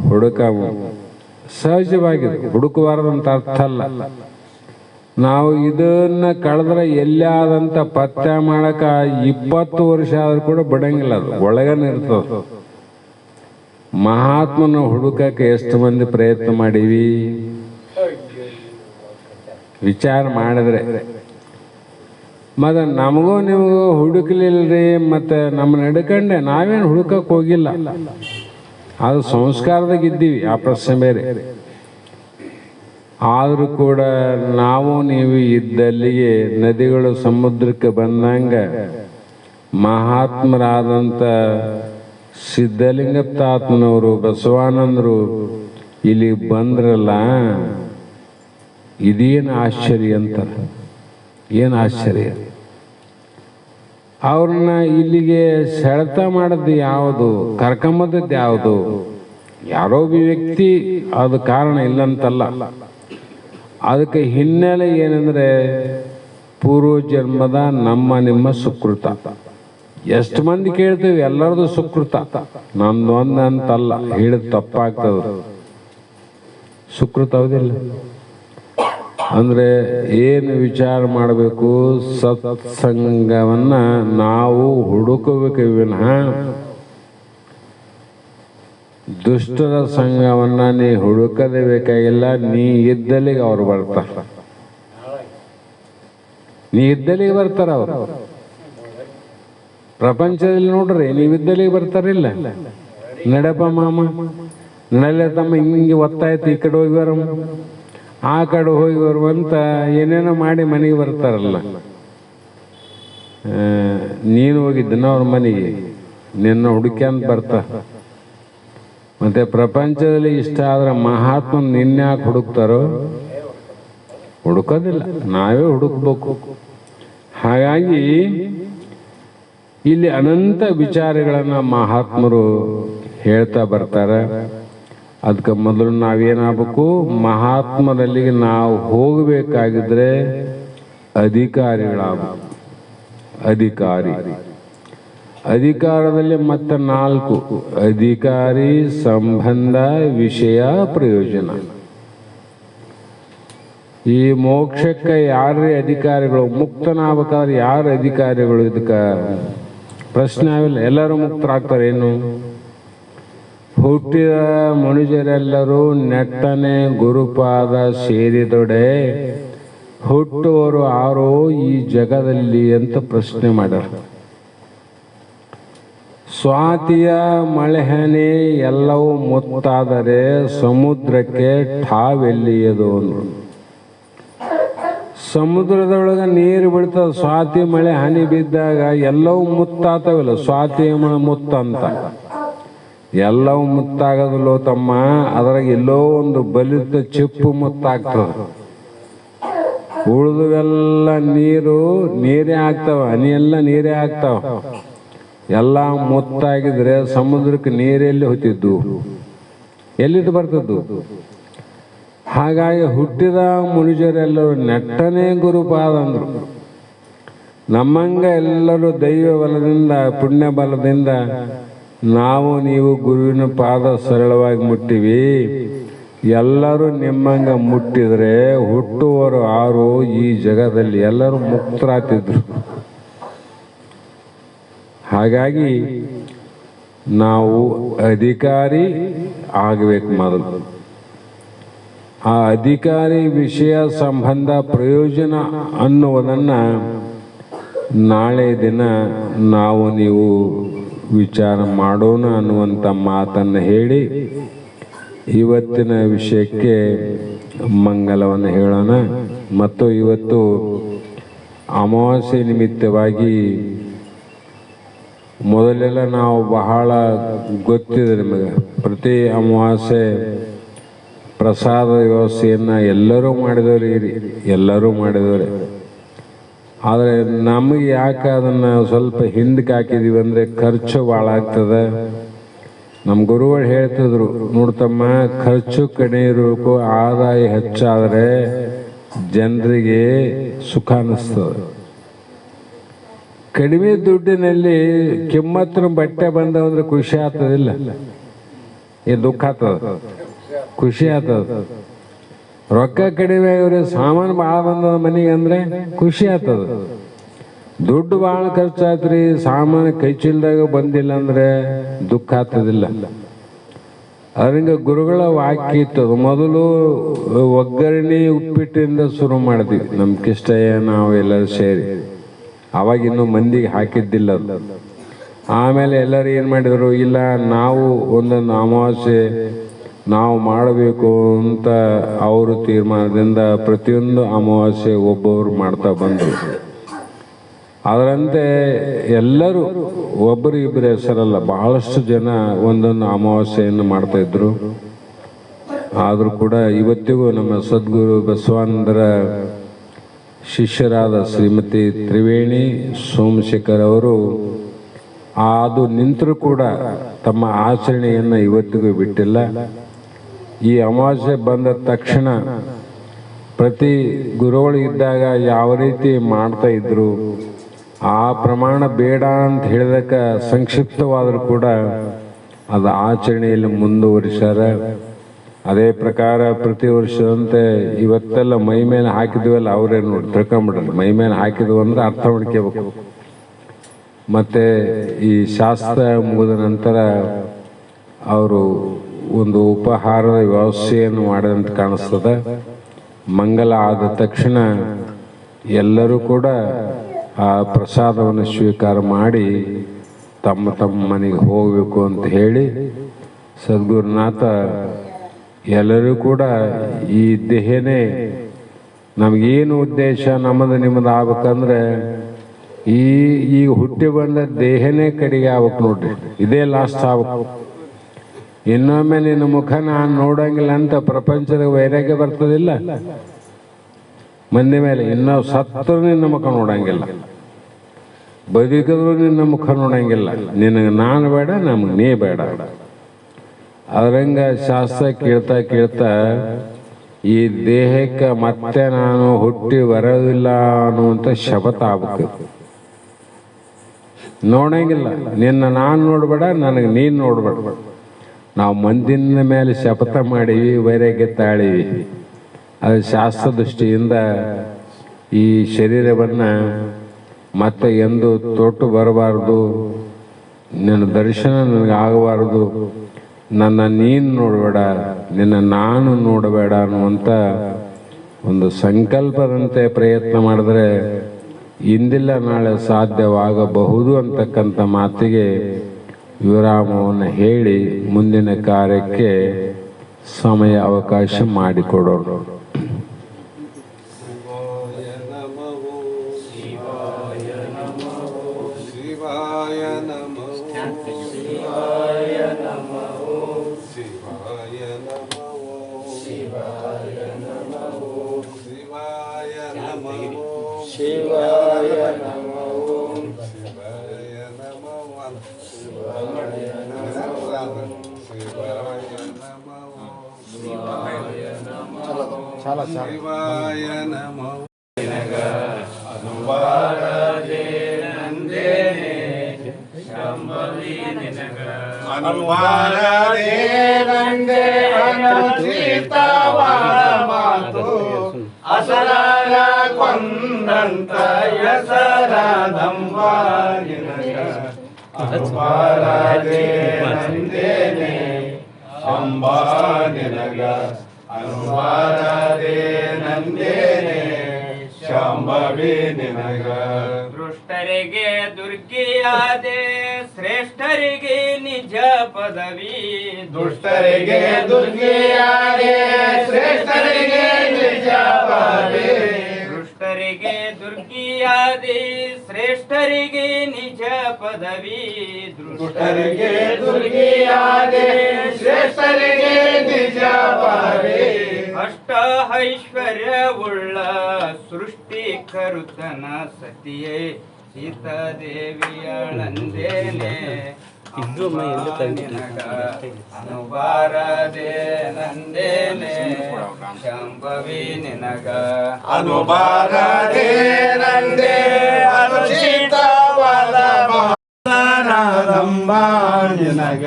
ಹುಡುಕಮ್ಮ. ಸಹಜವಾಗಿದೆ, ಹುಡುಕಬಾರದಂತ ಅರ್ಥ ಅಲ್ಲ. ನಾವು ಇದನ್ನ ಕಳೆದ್ರೆ ಎಲ್ಲಾದಂತ ಪತ್ತೆ ಮಾಡಕ 20 ವರ್ಷ ಆದ್ರೂ ಕೂಡ ಬಿಡಂಗಿಲ್ಲ, ಅದು ಒಳಗನೆ ಇರ್ತದ. ಮಹಾತ್ಮನ ಹುಡುಕಕ್ಕೆ ಎಷ್ಟು ಮಂದಿ ಪ್ರಯತ್ನ ಮಾಡೀವಿ ವಿಚಾರ ಮಾಡಿದ್ರೆ. ಮತ್ತು ನಮಗೂ ನಿಮಗೂ ಹುಡುಕ್ಲಿಲ್ರಿ, ಮತ್ತು ನಮ್ಮ ನಡ್ಕಂಡೆ ನಾವೇನು ಹುಡುಕಕ್ಕೆ ಹೋಗಿಲ್ಲ, ಅದು ಸಂಸ್ಕಾರದಾಗ ಇದ್ದೀವಿ, ಆ ಪ್ರಶ್ನೆ ಬೇರೆ. ಆದರೂ ಕೂಡ ನಾವು ನೀವು ಇದ್ದಲ್ಲಿಗೆ ನದಿಗಳು ಸಮುದ್ರಕ್ಕೆ ಬಂದಂಗ ಮಹಾತ್ಮರಾದಂಥ ಸಿದ್ಧಲಿಂಗಪ್ಪಾತ್ಮನವರು, ಬಸವಾನಂದರು ಇಲ್ಲಿ ಬಂದ್ರಲ್ಲ, ಇದೇನು ಆಶ್ಚರ್ಯ ಅಂತಾರೆ. ಏನು ಆಶ್ಚರ್ಯ! ಅವ್ರನ್ನ ಇಲ್ಲಿಗೆ ಸೆಳೆತ ಮಾಡಿದ್ದು ಯಾವುದು, ಕರ್ಕೊಂಬಂದದ್ದು ಯಾವುದು? ಯಾರೋ ಒಬ್ಬ ವ್ಯಕ್ತಿ ಅದು ಕಾರಣ ಇಲ್ಲಂತಲ್ಲ. ಅದಕ್ಕೆ ಹಿನ್ನೆಲೆ ಏನಂದರೆ ಪೂರ್ವ ಜನ್ಮದ ನಮ್ಮ ನಿಮ್ಮ ಸುಕೃತ. ಎಷ್ಟು ಮಂದಿ ಕೇಳ್ತೀವಿ, ಎಲ್ಲರದು ಸುಕೃತ, ನಮ್ದು ಒಂದು ಅಂತಲ್ಲ, ಹೇಳಿದ ತಪ್ಪಾಗ್ತದೆ. ಸುಕೃತ ಹೌದಿಲ್ಲ? ಅಂದರೆ ಏನು ವಿಚಾರ ಮಾಡಬೇಕು, ಸತ್ಸಂಗವನ್ನು ನಾವು ಹುಡುಕಬೇಕು ವಿನಃ ದುಷ್ಟರ ಸಂಘವನ್ನು ನೀ ಹುಡುಕದೇ ಬೇಕಾಗಿಲ್ಲ. ನೀ ಇದ್ದಲ್ಲಿಗೆ ಅವ್ರು ಬರ್ತಾರೆ, ನೀ ಇದ್ದಲ್ಲಿಗೆ ಬರ್ತಾರ ಅವರು. ಪ್ರಪಂಚದಲ್ಲಿ ನೋಡ್ರಿ, ನೀವಿದ್ದಲ್ಲಿಗೆ ಬರ್ತಾರಿಲ್ಲ. ನಡೆಪ ಮಾಮ, ನಡೆಯಲ್ಲ ತಮ್ಮ, ಹಿಂಗೆ ಒತ್ತಾಯ್ತು, ಈ ಕಡೆ ಹೋಗಿ ಬರ, ಆ ಕಡೆ ಹೋಗಿ ಬರುವಂತ ಏನೇನೋ ಮಾಡಿ ಮನೆಗೆ ಬರ್ತಾರಲ್ಲ. ನೀನು ಹೋಗಿದ್ದನ ಅವ್ರ ಮನೆಗೆ, ನಿನ್ನ ಹುಡುಕ್ಯಂತ ಬರ್ತಾ. ಮತ್ತೆ ಪ್ರಪಂಚದಲ್ಲಿ ಇಷ್ಟ ಆದ್ರೆ ಮಹಾತ್ಮನ ನಿನ್ಯಾಕೆ ಹುಡುಕ್ತಾರೋ? ಹುಡುಕೋದಿಲ್ಲ, ನಾವೇ ಹುಡುಕ್ಬೇಕು. ಹಾಗಾಗಿ ಇಲ್ಲಿ ಅನಂತ ವಿಚಾರಗಳನ್ನ ಮಹಾತ್ಮರು ಹೇಳ್ತಾ ಬರ್ತಾರೆ. ಅದಕ್ಕೆ ಮೊದಲು ನಾವೇನಾಗಬೇಕು, ಮಹಾತ್ಮರಲ್ಲಿಗೆ ನಾವು ಹೋಗಬೇಕಾಗಿದ್ರೆ ಅಧಿಕಾರಿಗಳಾಗಬೇಕು. ಅಧಿಕಾರಿ, ಅಧಿಕಾರದಲ್ಲಿ ಮತ್ತೆ 4: ಅಧಿಕಾರಿ, ಸಂಬಂಧ, ವಿಷಯ, ಪ್ರಯೋಜನ. ಈ ಮೋಕ್ಷಕ್ಕೆ ಯಾರೇ ಅಧಿಕಾರಿಗಳು? ಮುಕ್ತನಾಗಬೇಕಾದ್ರೆ ಯಾರು ಅಧಿಕಾರಿಗಳು? ಇದಕ್ಕೆ ಪ್ರಶ್ನೆ ಆವಿಲ್ಲ. ಎಲ್ಲರೂ ಮುಕ್ತರಾಗ್ತಾರೆ ಏನು? ಹುಟ್ಟಿದ ಮನುಷ್ಯರೆಲ್ಲರೂ ನೆಟ್ಟನೆ ಗುರುಪಾದ ಸೇರಿದೊಡೆ ಹುಟ್ಟುವರು ಆರೋ ಈ ಜಗದಲ್ಲಿ ಅಂತ ಪ್ರಶ್ನೆ ಮಾಡ್ಯಾರ. ಸ್ವಾತಿಯ ಮಳೆಹನಿ ಎಲ್ಲವೂ ಮುತ್ತಾದರೆ ಸಮುದ್ರಕ್ಕೆ ಠಾವೆಲ್ಲಿಯದು ಅಂದ್ರು. ಸಮುದ್ರದೊಳಗೆ ನೀರು ಬಿಡ್ತದ, ಸ್ವಾತಿ ಮಳೆ ಹನಿ ಬಿದ್ದಾಗ ಎಲ್ಲವೂ ಮುತ್ತಾತವಿಲ್ಲ. ಸ್ವಾತಿ ಮುತ್ತ ಅಂತ ಎಲ್ಲವೂ ಮುತ್ತಾಗದಲ್ಲೋ ತಮ್ಮ, ಅದ್ರಾಗ ಎಲ್ಲೋ ಒಂದು ಬಲಿತ ಚಿಪ್ಪು ಮುತ್ತಾಗ್ತದ. ಉಳಿದುವೆಲ್ಲ ನೀರೇ ಆಗ್ತಾವ, ಹನಿ ಎಲ್ಲ ನೀರೇ ಆಗ್ತಾವ. ಎಲ್ಲ ಮುತ್ತಾಗಿದ್ರೆ ಸಮುದ್ರಕ್ಕೆ ನೀರೆಲ್ಲಿ ಹೋಗ್ತಿದ್ದು? ಎಲ್ಲಿದ್ದು ಬರ್ತದ್ದು? ಹಾಗಾಗಿ ಹುಟ್ಟಿದ ಮನುಷ್ಯರೆಲ್ಲರೂ ನೆಟ್ಟನೇ ಗುರುಪಾದ ಅಂದರು. ನಮ್ಮಂಗ ಎಲ್ಲರೂ ದೈವ ಬಲದಿಂದ, ಪುಣ್ಯ ಬಲದಿಂದ ನಾವು ನೀವು ಗುರುವಿನ ಪಾದ ಸರಳವಾಗಿ ಮುಟ್ಟಿವಿ. ಎಲ್ಲರೂ ನಿಮ್ಮಂಗ ಮುಟ್ಟಿದ್ರೆ ಹುಟ್ಟುವರು ಆರು ಈ ಜಗದಲ್ಲಿ ಎಲ್ಲರೂ ಮುಕ್ತರಾಗ್ತಿದ್ರು. ಹಾಗಾಗಿ ನಾವು ಅಧಿಕಾರಿ ಆಗಬೇಕು ಮೊದಲು. ಆ ಅಧಿಕಾರಿ, ವಿಷಯ, ಸಂಬಂಧ, ಪ್ರಯೋಜನ ಅನ್ನುವುದನ್ನು ನಾಳೆ ದಿನ ನಾವು ನೀವು ವಿಚಾರ ಮಾಡೋಣ ಅನ್ನುವಂಥ ಮಾತನ್ನು ಹೇಳಿ ಇವತ್ತಿನ ವಿಷಯಕ್ಕೆ ಮಂಗಲವನ್ನು ಹೇಳೋಣ. ಮತ್ತು ಇವತ್ತು ಅಮಾವಾಸ್ಯೆ ನಿಮಿತ್ತವಾಗಿ ಮೊದಲೆಲ್ಲ ನಾವು ಬಹಳ ಗೊತ್ತಿದೆ ನಿಮಗೆ, ಪ್ರತಿ ಅಮಾವಾಸ್ಯೆ ಪ್ರಸಾದ ವ್ಯವಸ್ಥೆಯನ್ನು ಎಲ್ಲರೂ ಮಾಡಿದವ್ರಿ, ಎಲ್ಲರೂ ಮಾಡಿದವ್ರೆ. ಆದರೆ ನಮಗೆ ಯಾಕೆ ಅದನ್ನು ಸ್ವಲ್ಪ ಹಿಂದಕ್ಕೆ ಹಾಕಿದೀವಿ ಅಂದರೆ ಖರ್ಚು ಭಾಳ ಆಗ್ತದೆ. ನಮ್ಮ ಗುರುಗಳು ಹೇಳ್ತಿದ್ರು, ನೋಡ್ತಮ್ಮ, ಖರ್ಚು ಕಡಿಮೆ ಇರಬೇಕು, ಆದಾಯ ಹೆಚ್ಚಾದರೆ ಜನರಿಗೆ ಸುಖ ಅನ್ನಿಸ್ತದೆ. ಕಡಿಮೆ ದುಡ್ಡಿನಲ್ಲಿ ಕಿಮ್ಮತ್ತಿನ ಬಟ್ಟೆ ಬಂದವಂದ್ರೆ ಖುಷಿ ಆಗ್ತದಿಲ್ಲ? ಈ ದುಃಖ ಆಗ್ತದ, ಖುಷಿ ಆಗ್ತದ. ರೊಕ್ಕ ಕಡಿಮೆ ಆಗಿವ್ರಿ, ಸಾಮಾನು ಭಾಳ ಬಂದದ ಮನೆಗೆ ಅಂದರೆ ಖುಷಿ ಆಗ್ತದ. ದುಡ್ಡು ಭಾಳ ಖರ್ಚಾಯ್ತ್ರಿ, ಸಾಮಾನು ಕೈ ಚೀಲದಾಗ ಬಂದಿಲ್ಲ ಅಂದರೆ ದುಃಖ ಆಗ್ತದಿಲ್ಲ. ಅದರಿಂದ ಗುರುಗಳ ವಾಕ್ಯ ಇತ್ತದು. ಮೊದಲು ಒಗ್ಗರಣೆ ಉಪ್ಪಿಟ್ಟಿಂದ ಶುರು ಮಾಡಿದ್ವಿ. ನಮ್ಮ ಕಿಷ್ಟಯ್ಯ ನಾವು ಎಲ್ಲರೂ ಸೇರಿ ಅವಾಗಿನ್ನೂ ಮಂದಿಗೆ ಹಾಕಿದ್ದಿಲ್ಲ ಅದು. ಆಮೇಲೆ ಎಲ್ಲರೂ ಏನು ಮಾಡಿದರು, ಇಲ್ಲ ನಾವು ಒಂದೊಂದು ಅಮಾವಾಸ್ಯೆ ನಾವು ಮಾಡಬೇಕು ಅಂತ ಅವರು ತೀರ್ಮಾನದಿಂದ ಪ್ರತಿಯೊಂದು ಅಮಾವಾಸ್ಯೆ ಒಬ್ಬೊಬ್ಬರು ಮಾಡ್ತಾ ಬಂದರು. ಅದರಂತೆ ಎಲ್ಲರೂ ಒಬ್ಬರು ಇಬ್ಬರು ಹೆಸರಲ್ಲ, ಬಹಳಷ್ಟು ಜನ ಒಂದೊಂದು ಅಮಾವಾಸ್ಯೆಯನ್ನು ಮಾಡ್ತಾಯಿದ್ರು. ಆದರೂ ಕೂಡ ಇವತ್ತಿಗೂ ನಮ್ಮ ಸದ್ಗುರು ಬಸವಾನಂದರ ಶಿಷ್ಯರಾದ ಶ್ರೀಮತಿ ತ್ರಿವೇಣಿ ಸೋಮಶೇಖರ್ ಅವರು ಅದು ನಿಂತರೂ ಕೂಡ ತಮ್ಮ ಆಚರಣೆಯನ್ನು ಇವತ್ತಿಗೂ ಬಿಟ್ಟಿಲ್ಲ. ಈ ಅಮಾವಾಸ್ಯೆ ಬಂದ ತಕ್ಷಣ ಪ್ರತಿ ಗುರುಗಳು ಇದ್ದಾಗ ಯಾವ ರೀತಿ ಮಾಡ್ತಾ ಇದ್ರು ಆ ಪ್ರಮಾಣ ಬೇಡ ಅಂತ ಹೇಳಿದಕ್ಕೆ ಸಂಕ್ಷಿಪ್ತವಾದರೂ ಕೂಡ ಅದು ಆಚರಣೆಯಲ್ಲಿ ಮುಂದುವರಿಸ್ಯಾರ. ಅದೇ ಪ್ರಕಾರ ಪ್ರತಿ ವರ್ಷದಂತೆ ಇವತ್ತೆಲ್ಲ ಮೈ ಮೇಲೆ ಹಾಕಿದ್ವಲ್ಲ ಅವರೇ ನೋಡಿ ತಿಳ್ಕೊಂಬಿಡ್ರಿ. ಮೈ ಮೇಲೆ ಹಾಕಿದ್ವು ಅಂದ್ರೆ ಅರ್ಥ ಮಾಡ್ಕೋಬೇಕು. ಮತ್ತು ಈ ಶಾಸ್ತ್ರ ಮುಗಿದ ನಂತರ ಅವರು ಒಂದು ಉಪಹಾರದ ವ್ಯವಸ್ಥೆಯನ್ನು ಮಾಡಿದಂತ ಕಾಣಿಸ್ತದೆ. ಮಂಗಲ ಆದ ತಕ್ಷಣ ಎಲ್ಲರೂ ಕೂಡ ಆ ಪ್ರಸಾದವನ್ನು ಸ್ವೀಕಾರ ಮಾಡಿ ತಮ್ಮ ತಮ್ಮ ಮನೆಗೆ ಹೋಗಬೇಕು ಅಂತ ಹೇಳಿ ಸದ್ಗುರುನಾಥ ಎಲ್ಲರೂ ಕೂಡ ಈ ದೇಹನೇ ನಮಗೇನು ಉದ್ದೇಶ ನಮ್ಮದು ನಿಮ್ಮದು ಆಗ್ಬೇಕಂದ್ರೆ ಈ ಹುಟ್ಟಿ ಬಂದ ದೇಹನೇ ಕಡೆಗೆ ಆಗ್ಬೇಕು ನೋಡ್ರಿ, ಇದೇ ಲಾಸ್ಟ್ ಆಗ್ಬೇಕು. ಇನ್ನೊಮ್ಮೆ ನಿನ್ನ ಮುಖ ನಾನು ನೋಡಂಗಿಲ್ಲ ಅಂತ ಪ್ರಪಂಚದ ವೈರಾಗ್ಯ ಬರ್ತದಿಲ್ಲ ಮಂದಿ ಮೇಲೆ. ಇನ್ನೂ ಸತ್ತರೂ ನಿನ್ನ ಮುಖ ನೋಡಂಗಿಲ್ಲ, ಬದುಕಿದ್ರು ನಿನ್ನ ಮುಖ ನೋಡಂಗಿಲ್ಲ. ನಿನಗೆ ನಾನು ಬೇಡ, ನಮಗೆ ನೀ ಬೇಡ. ಅದರಂಗ ಶಾಸ್ತ್ರ ಕೇಳ್ತಾ ಕೇಳ್ತಾ ಈ ದೇಹಕ್ಕೆ ಮತ್ತೆ ನಾನು ಹುಟ್ಟಿ ಬರೋದಿಲ್ಲ ಅನ್ನುವಂಥ ಶಪಥ ಆಗ್ಬೇಕು. ನೋಡಂಗಿಲ್ಲ, ನಿನ್ನ ನಾನು ನೋಡಬೇಡ, ನನಗೆ ನೀನು ನೋಡಬೇಡ. ನಾವು ಮಂದಿನ ಮೇಲೆ ಶಪಥ ಮಾಡೀವಿ, ವೈರಾಗ್ಯ ತಾಳೀವಿ. ಅದು ಶಾಸ್ತ್ರ ದೃಷ್ಟಿಯಿಂದ ಈ ಶರೀರವನ್ನು ಮತ್ತೆ ಎಂದು ತೊಟ್ಟು ಬರಬಾರ್ದು, ನಿನ್ನ ದರ್ಶನ ನನಗೆ ಆಗಬಾರ್ದು, ನನ್ನ ನೀನು ನೋಡಬೇಡ, ನಿನ್ನ ನಾನು ನೋಡಬೇಡ ಅನ್ನುವಂಥ ಒಂದು ಸಂಕಲ್ಪದಂತೆ ಪ್ರಯತ್ನ ಮಾಡಿದ್ರೆ ಇಂದಿಲ್ಲ ನಾಳೆ ಸಾಧ್ಯವಾಗಬಹುದು ಅಂತಕ್ಕಂಥ ಮಾತಿಗೆ ವಿರಾಮವನ್ನು ಹೇಳಿ ಮುಂದಿನ ಕಾರ್ಯಕ್ಕೆ ಸಮಯ ಅವಕಾಶ ಮಾಡಿಕೊಡೋರು. ಶಿವಾಯ ನಮೋ ಅನುವಾರದೆ ನಂದೇನೆ ಶಂಭವಿ ನಿನಗ ಅನುವಾರದೆ ನಂದೇ ಅನಚಿತವಾದ ಮಾತು ಅಸರಾಗ ಕೊಂದಂತ ಹೆಸರಾದಂಬ ನಿನಗ ಅನುವಾರದೆ ನಂದೇನೆ ಶಂಭಾ ನಿನಗ ಅನುವಾರದೆ ನಂದೇನೆ ಶಾಂಭವಿ ನಿನಗ ದುಷ್ಟರಿಗೆ ದುರ್ಗಿಯಾದೆ ಶ್ರೇಷ್ಠರಿಗೆ ನಿಜ ಪದವಿ ದುಷ್ಟರಿಗೆ ದುರ್ಗಿಯಾದೆ ಶ್ರೇಷ್ಠರಿಗೆ ನಿಜ ಪದವಿ ದುಷ್ಟರಿಗೆ ದುರ್ಗಿಯಾದೆ ಶ್ರೇಷ್ಠರಿಗೆ ನಿಜ ಪದವಿ ದುಷ್ಟರಿಗೆ ದುರ್ಗಿಯಾದೆ ಶ್ರೇಷ್ಠರಿಗೆ ನಿಜ ಪದವಿ ಅಷ್ಟ ಐಶ್ವರ್ಯವುಳ್ಳ ಸೃಷ್ಟಿ ಕರುತನ ಸತಿಯೇ ಸೀತಾದೇವಿಯಳಂದೇನೆ ಅನುಬಾರದೆ ನಂದೇನೆ ಶಂಭವಿ ನಿನಗ ಅನುಬಾರದೆ ನಂದೇ ಅನುಚಿತವಾದ ಮಾತನಾದಂಬ ನಿನಗ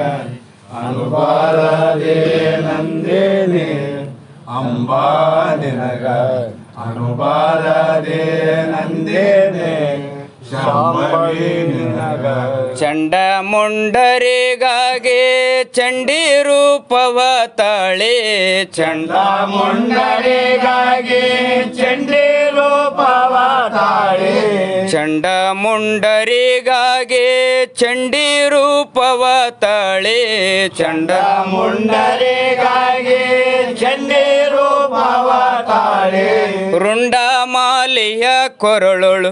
ಅನುಬಾರದೆ ನಂದೇನೆ ಅಂಬಾ ನಿನಗ ಅನುಬಾರದೆ ನಂದೇನೆ ಶಾಂಭವಿ ನಿನಗ ಚಂಡ ಮುಂಡರಿಗಾಗಿ ಚಂಡಿ ರೂಪವ ತಾಳೆ ಚಂಡ ಮುಂಡರಿಗಾಗಿ ಚಂಡಿ ರೂಪವ ತಾಳೆ ಚಂಡ ಮುಂಡರಿಗಾಗಿ ಚಂಡಿ ರೂಪವ ತಾಳಿ ಚಂಡ ಮುಂಡರಿಗಾಗಿ ಚಂಡಿ ರೂಪವ ತಾಳಿ ರುಂಡಮಾಲಿಯ ಕೊರಳೊಳು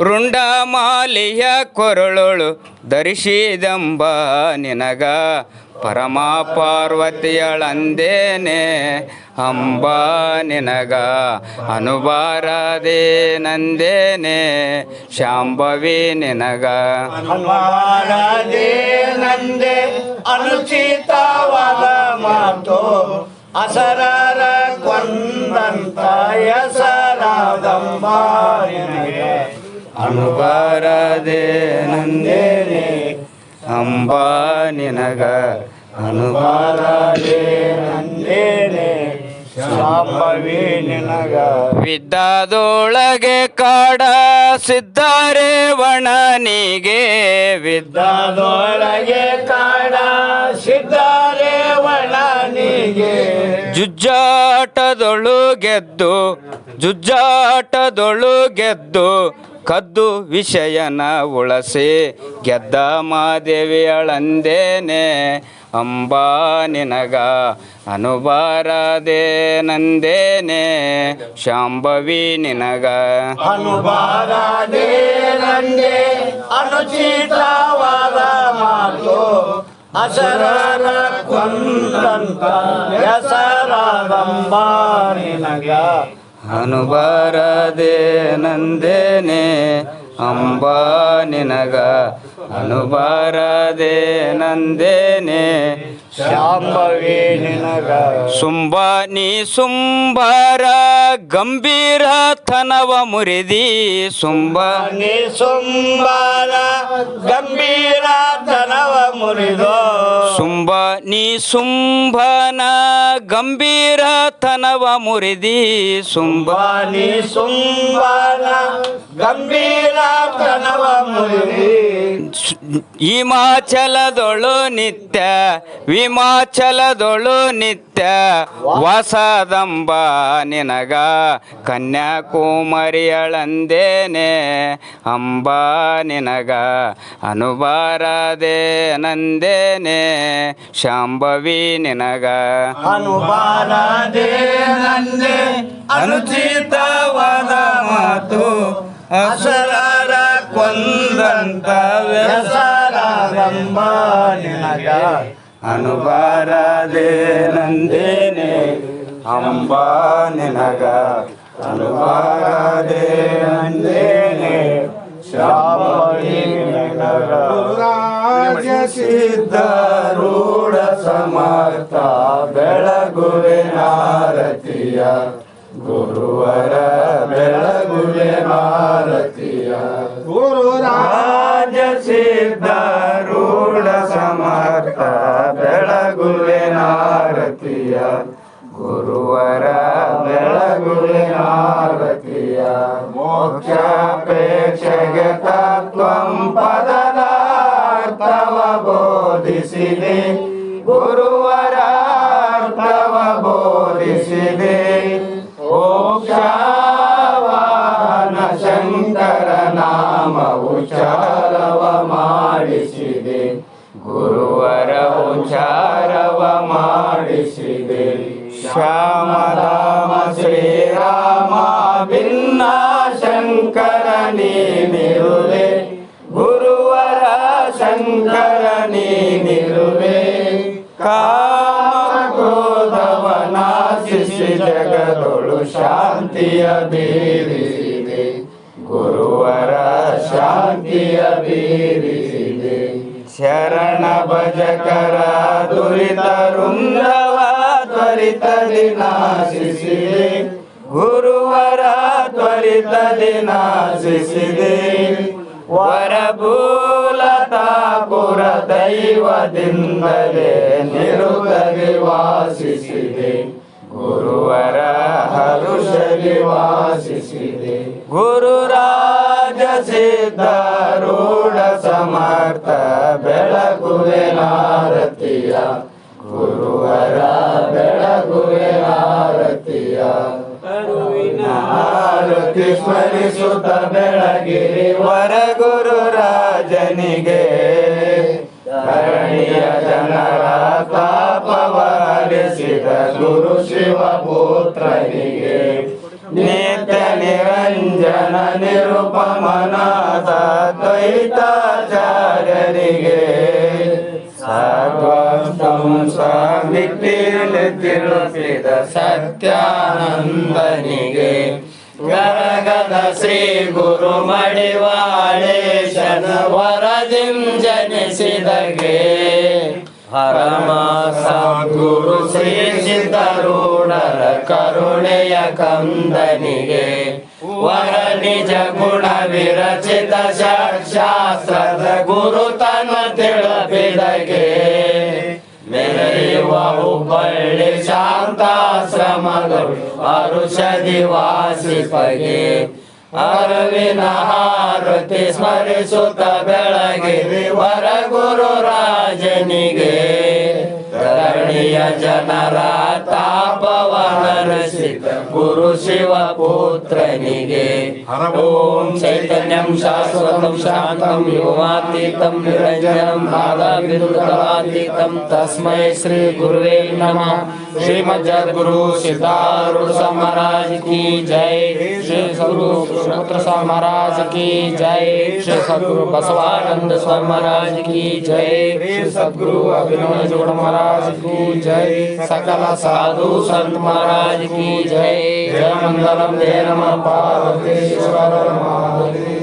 ರುಂಡಮಾಲಿಯ ಕೊರಳೊಳು ಧರಿಸಿದಂಬ ನಿನಗ ಪರಮ ಪಾರ್ವತಿಯಳಂದೇನೆ ಅಂಬ ನಿನಗ ಅನುಬಾರದೆ ನಂದೇನೆ ಶಾಂಭವಿ ನಿನಗ ಅನುಬಾರದೆ ನಂದೆ ಅನುಚಿತವಾದ ಮಾತು ಅಸರರ ಕೊಂದಂತ ಹೆಸರಾದಂಬ ನಿನಗೆ ಅನುಬಾರದೆ ನಂದೇನೆ ಅಂಬ ನಿನಗ ಅನುಬಾರದೆ ನಂದೇನೆ ಶಾಂಭವಿ ನಿನಗ ವಿದ್ಯಾದೊಳಗೆ ಕಾಡ ಸಿದ್ಧರೇವಣನಿಗೆ ವಿದ್ಯಾದೊಳಗೆ ಕಾಡ ಸಿದ್ಧರೇವಣನಿಗೆ ಜುಜ್ಜಾಟದೊಳು ಗೆದ್ದು ಕದ್ದು ವಿಷಯನ ಉಳಸಿ ಗೆದ್ದ ಮಾದೇವಿಯಳಂದೇನೆ ಅಂಬ ನಿನಗ ಅನುಬಾರದೆ ನಂದೇನೆ ಶಾಂಭವಿ ನಿನಗ ಅನುಬಾರದೆ ನಂದೆ ಅನುಚಿತವಾದ ಮಾತು ಅಸರರ ಕೊಂದಂತ ಹೆಸರಾದಂಬ ನಿನಗ ಅನುಬಾರದೆ ನಂದೇನೆ ಅಂಬ ನಿನಗ ಅನುಬಾರದೆ ನಂದೇನೆ ಶಾಂಭವಿ ನಿನಗ ಸುಂಬ ನೀ ಸುಂಬಾರ ಗಂಭೀರತನವ ಮುರಿದಿ ಸುಂಬ ನೀ ಸುಂಬಾರ ಗಂಭೀರತನವ ಮುರಿದು ಸುಂಬ ನೀ ಸುಂಬನ ಗಂಭೀರತನವ ಮುರಿದಿ ಸುಂಬ ನೀ ಸುಂಬಾರ ಗಂಭೀರತನವ ಮುರಿದಿ ಹಿಮಾಚಲದೊಳು ನಿತ್ಯ ವಾಸದಂಬ ನಿನಗ ಕನ್ಯಾಕುಮಾರಿಯಳಂದೇನೆ ಅಂಬ ನಿನಗ ಅನುಬಾರದೆ ನಂದೇನೆ ಶಾಂಭವಿ ನಿನಗ ಅನುಬಾರದೆ ನಂದೆ ಅನುಚಿತವಾದ ಮಾತು ಅಸರರ ಕೊಂದಂತ ಹೆಸರಾದಂಬ ನಿನಗ ಅನುಬಾರದೆ ನಂದೇನೆ ಅಂಬ ನಿನಗ ಅನುಬಾರದೆ ನಂದೇನೆ ಶಾಂಭವಿ ನಿನಗ ರಾಜ ಸಿದ್ಧಾರೂಢ ಸಮರ್ಥ ಬೆಳಗುವೆ ನಾರತಿಯ ಗುರುವರ ಬೆಳಗುವೆ ನಾರತಿಯ ಗುರು ರಾಜ ಸಿದ್ಧಾರೂಢ ಸಮರ್ಥ ಬೆಳಗುವೆ ನಾರತಿಯ ಗುರುವರ ಬೆಳಗುವೆ ನಾರತಿಯ ಮೋಕ್ಷಾಪೇಕ್ಷೆಗೆ ತತ್ವಂ ಪದದಾರ್ಥವ ಬೋಧಿಸಿದೆ ಗುರುವರ ಅರ್ಥವ ಬೋಧಿಸಿದೆ ಓಕ್ಷಾವಾಹನ ಶಂಕರ ನಾಮ ಉಚ್ಚಾರವ ಮಾಡಿಸಿದೆ ಗುರುವರ ಉಚ್ಚಾರವ ಮಾಡಿಸಿದೆ ಶ್ಯಾಮರಾಮ ಶ್ರೀರಾಮ ಭಿನ್ನ ಶಂಕರ ನೀನಿರುವೆ ಗುರುವರ ಶಂಕರ ನೀನಿರುವೆ ಕಾಮ ಕ್ರೋಧವ ನಾಶಿಸಿ ಜಗದೊಳು ಶಾಂತಿಯ ಬೀರಿಸಿದೆ ಗುರುವರ ಶಾಂತಿಯ ಬೀರಿಸಿದೆ ಶರಣ ಭಜಕರ ದುರಿತ ವೃಂದವ ತ್ವರಿತದಿ ನಾಶಿಸಿದೆ ಗುರುವರ ತ್ವರಿತದಿ ನಾಶಿಸಿದೆ ವರಭೂಲತಾಪುರ ದೈವದಿಂದಲೇ ನಿರುತದಿ ವಾಸಿಸಿದೆ ಗುರುವರ ಹರುಷದಿ ವಾಸಿಸಿದೆ ಗುರುರಾಜ ಸಿದ್ಧಾರೂಢ ಸಮರ್ಥ ಬೆಳಗುವೆ ನಾರತಿಯ ಗುರುವರ ಬೆಳಗುವೆ ನಾರತಿಯ ಕರುವಿನ ಆರತಿ ಸ್ಮರಿಸುತ್ತ ಬೆಳಗಿರಿ ವರ ಗುರು ರಾಜನಿಗೆ ಧರಣಿಯ ಜನರ ತಾಪವರಿಸಿದ ಗುರು ಶಿವ ಪುತ್ರನಿಗೆ ನಿತ್ಯ ನಿರಂಜನ ನಿರುಪಮನಾದ ದ್ವೈತಾಚಾರ್ಯರಿಗೆ ತಿಳಿಸಿದ ಸತ್ಯಾನಂದನಿಗೆ ಗರಗದ ಶ್ರೀ ಗುರು ಮಡಿವಾಳೇಶನ ವರದಿಂ ಜನಿಸಿದಗೆ ಪರಮ ಸದ್ಗುರು ಶ್ರೀ ಸಿದ್ಧಾರೂಢರ ಕರುಣೆಯ ಕಂದನಿಗೆ ವರ ನಿಜ ಗುಣ ವಿರಚಿತ ಶಾಸ್ತ್ರದ ಗುರುತನ ತಿಳಿಪಿದಗೆ ಮೆರೆಯುವ ಹುಬ್ಬಳ್ಳಿ ಶಾಂತಾಶ್ರಮಗಳು ಅರುಷದಿ ವಾಸಿಪಗೆ ಅರವಿನ ಹಾರತಿ ಸ್ಮರಿಸುತ್ತ ಬೆಳಗಿರಿ ವರ ಗುರು ರಾಜನಿಗೆ ಧರಣಿಯ ಜನರ ತಾಪವನರಿಸಿದ ಗುರು ಶಿವ ಪುತ್ರನಿಗೆ ಓಂ ಚೈತನ್ಯಂ ಶಾಶ್ವತಂ ಶಾಂತಂ ಯೋಗಾತೀತಂ ನಿರಂಜನಂ ಬಾಧಾಬಿಂದುತಲಾತೀತಂ ತಸ್ಮೈ ಶ್ರೀ ಗುರುವೇ ನಮಃ ಶ್ರೀಮದ್ ಜಗದ್ಗುರು ಸಿದ್ಧಾರೂಢ महाराज की जय श्री सद्गुरु कृष्णपुत्र स्वामी महाराज की जय श्री सद्गुरु बसवानंद स्वामी महाराज की जय श्री सद्गुरु अभिनव जोड़ महाराज की जय सकल साधु संत महाराज की जय जय मंगलम जय नमः पार्वतीश्वर महादेव।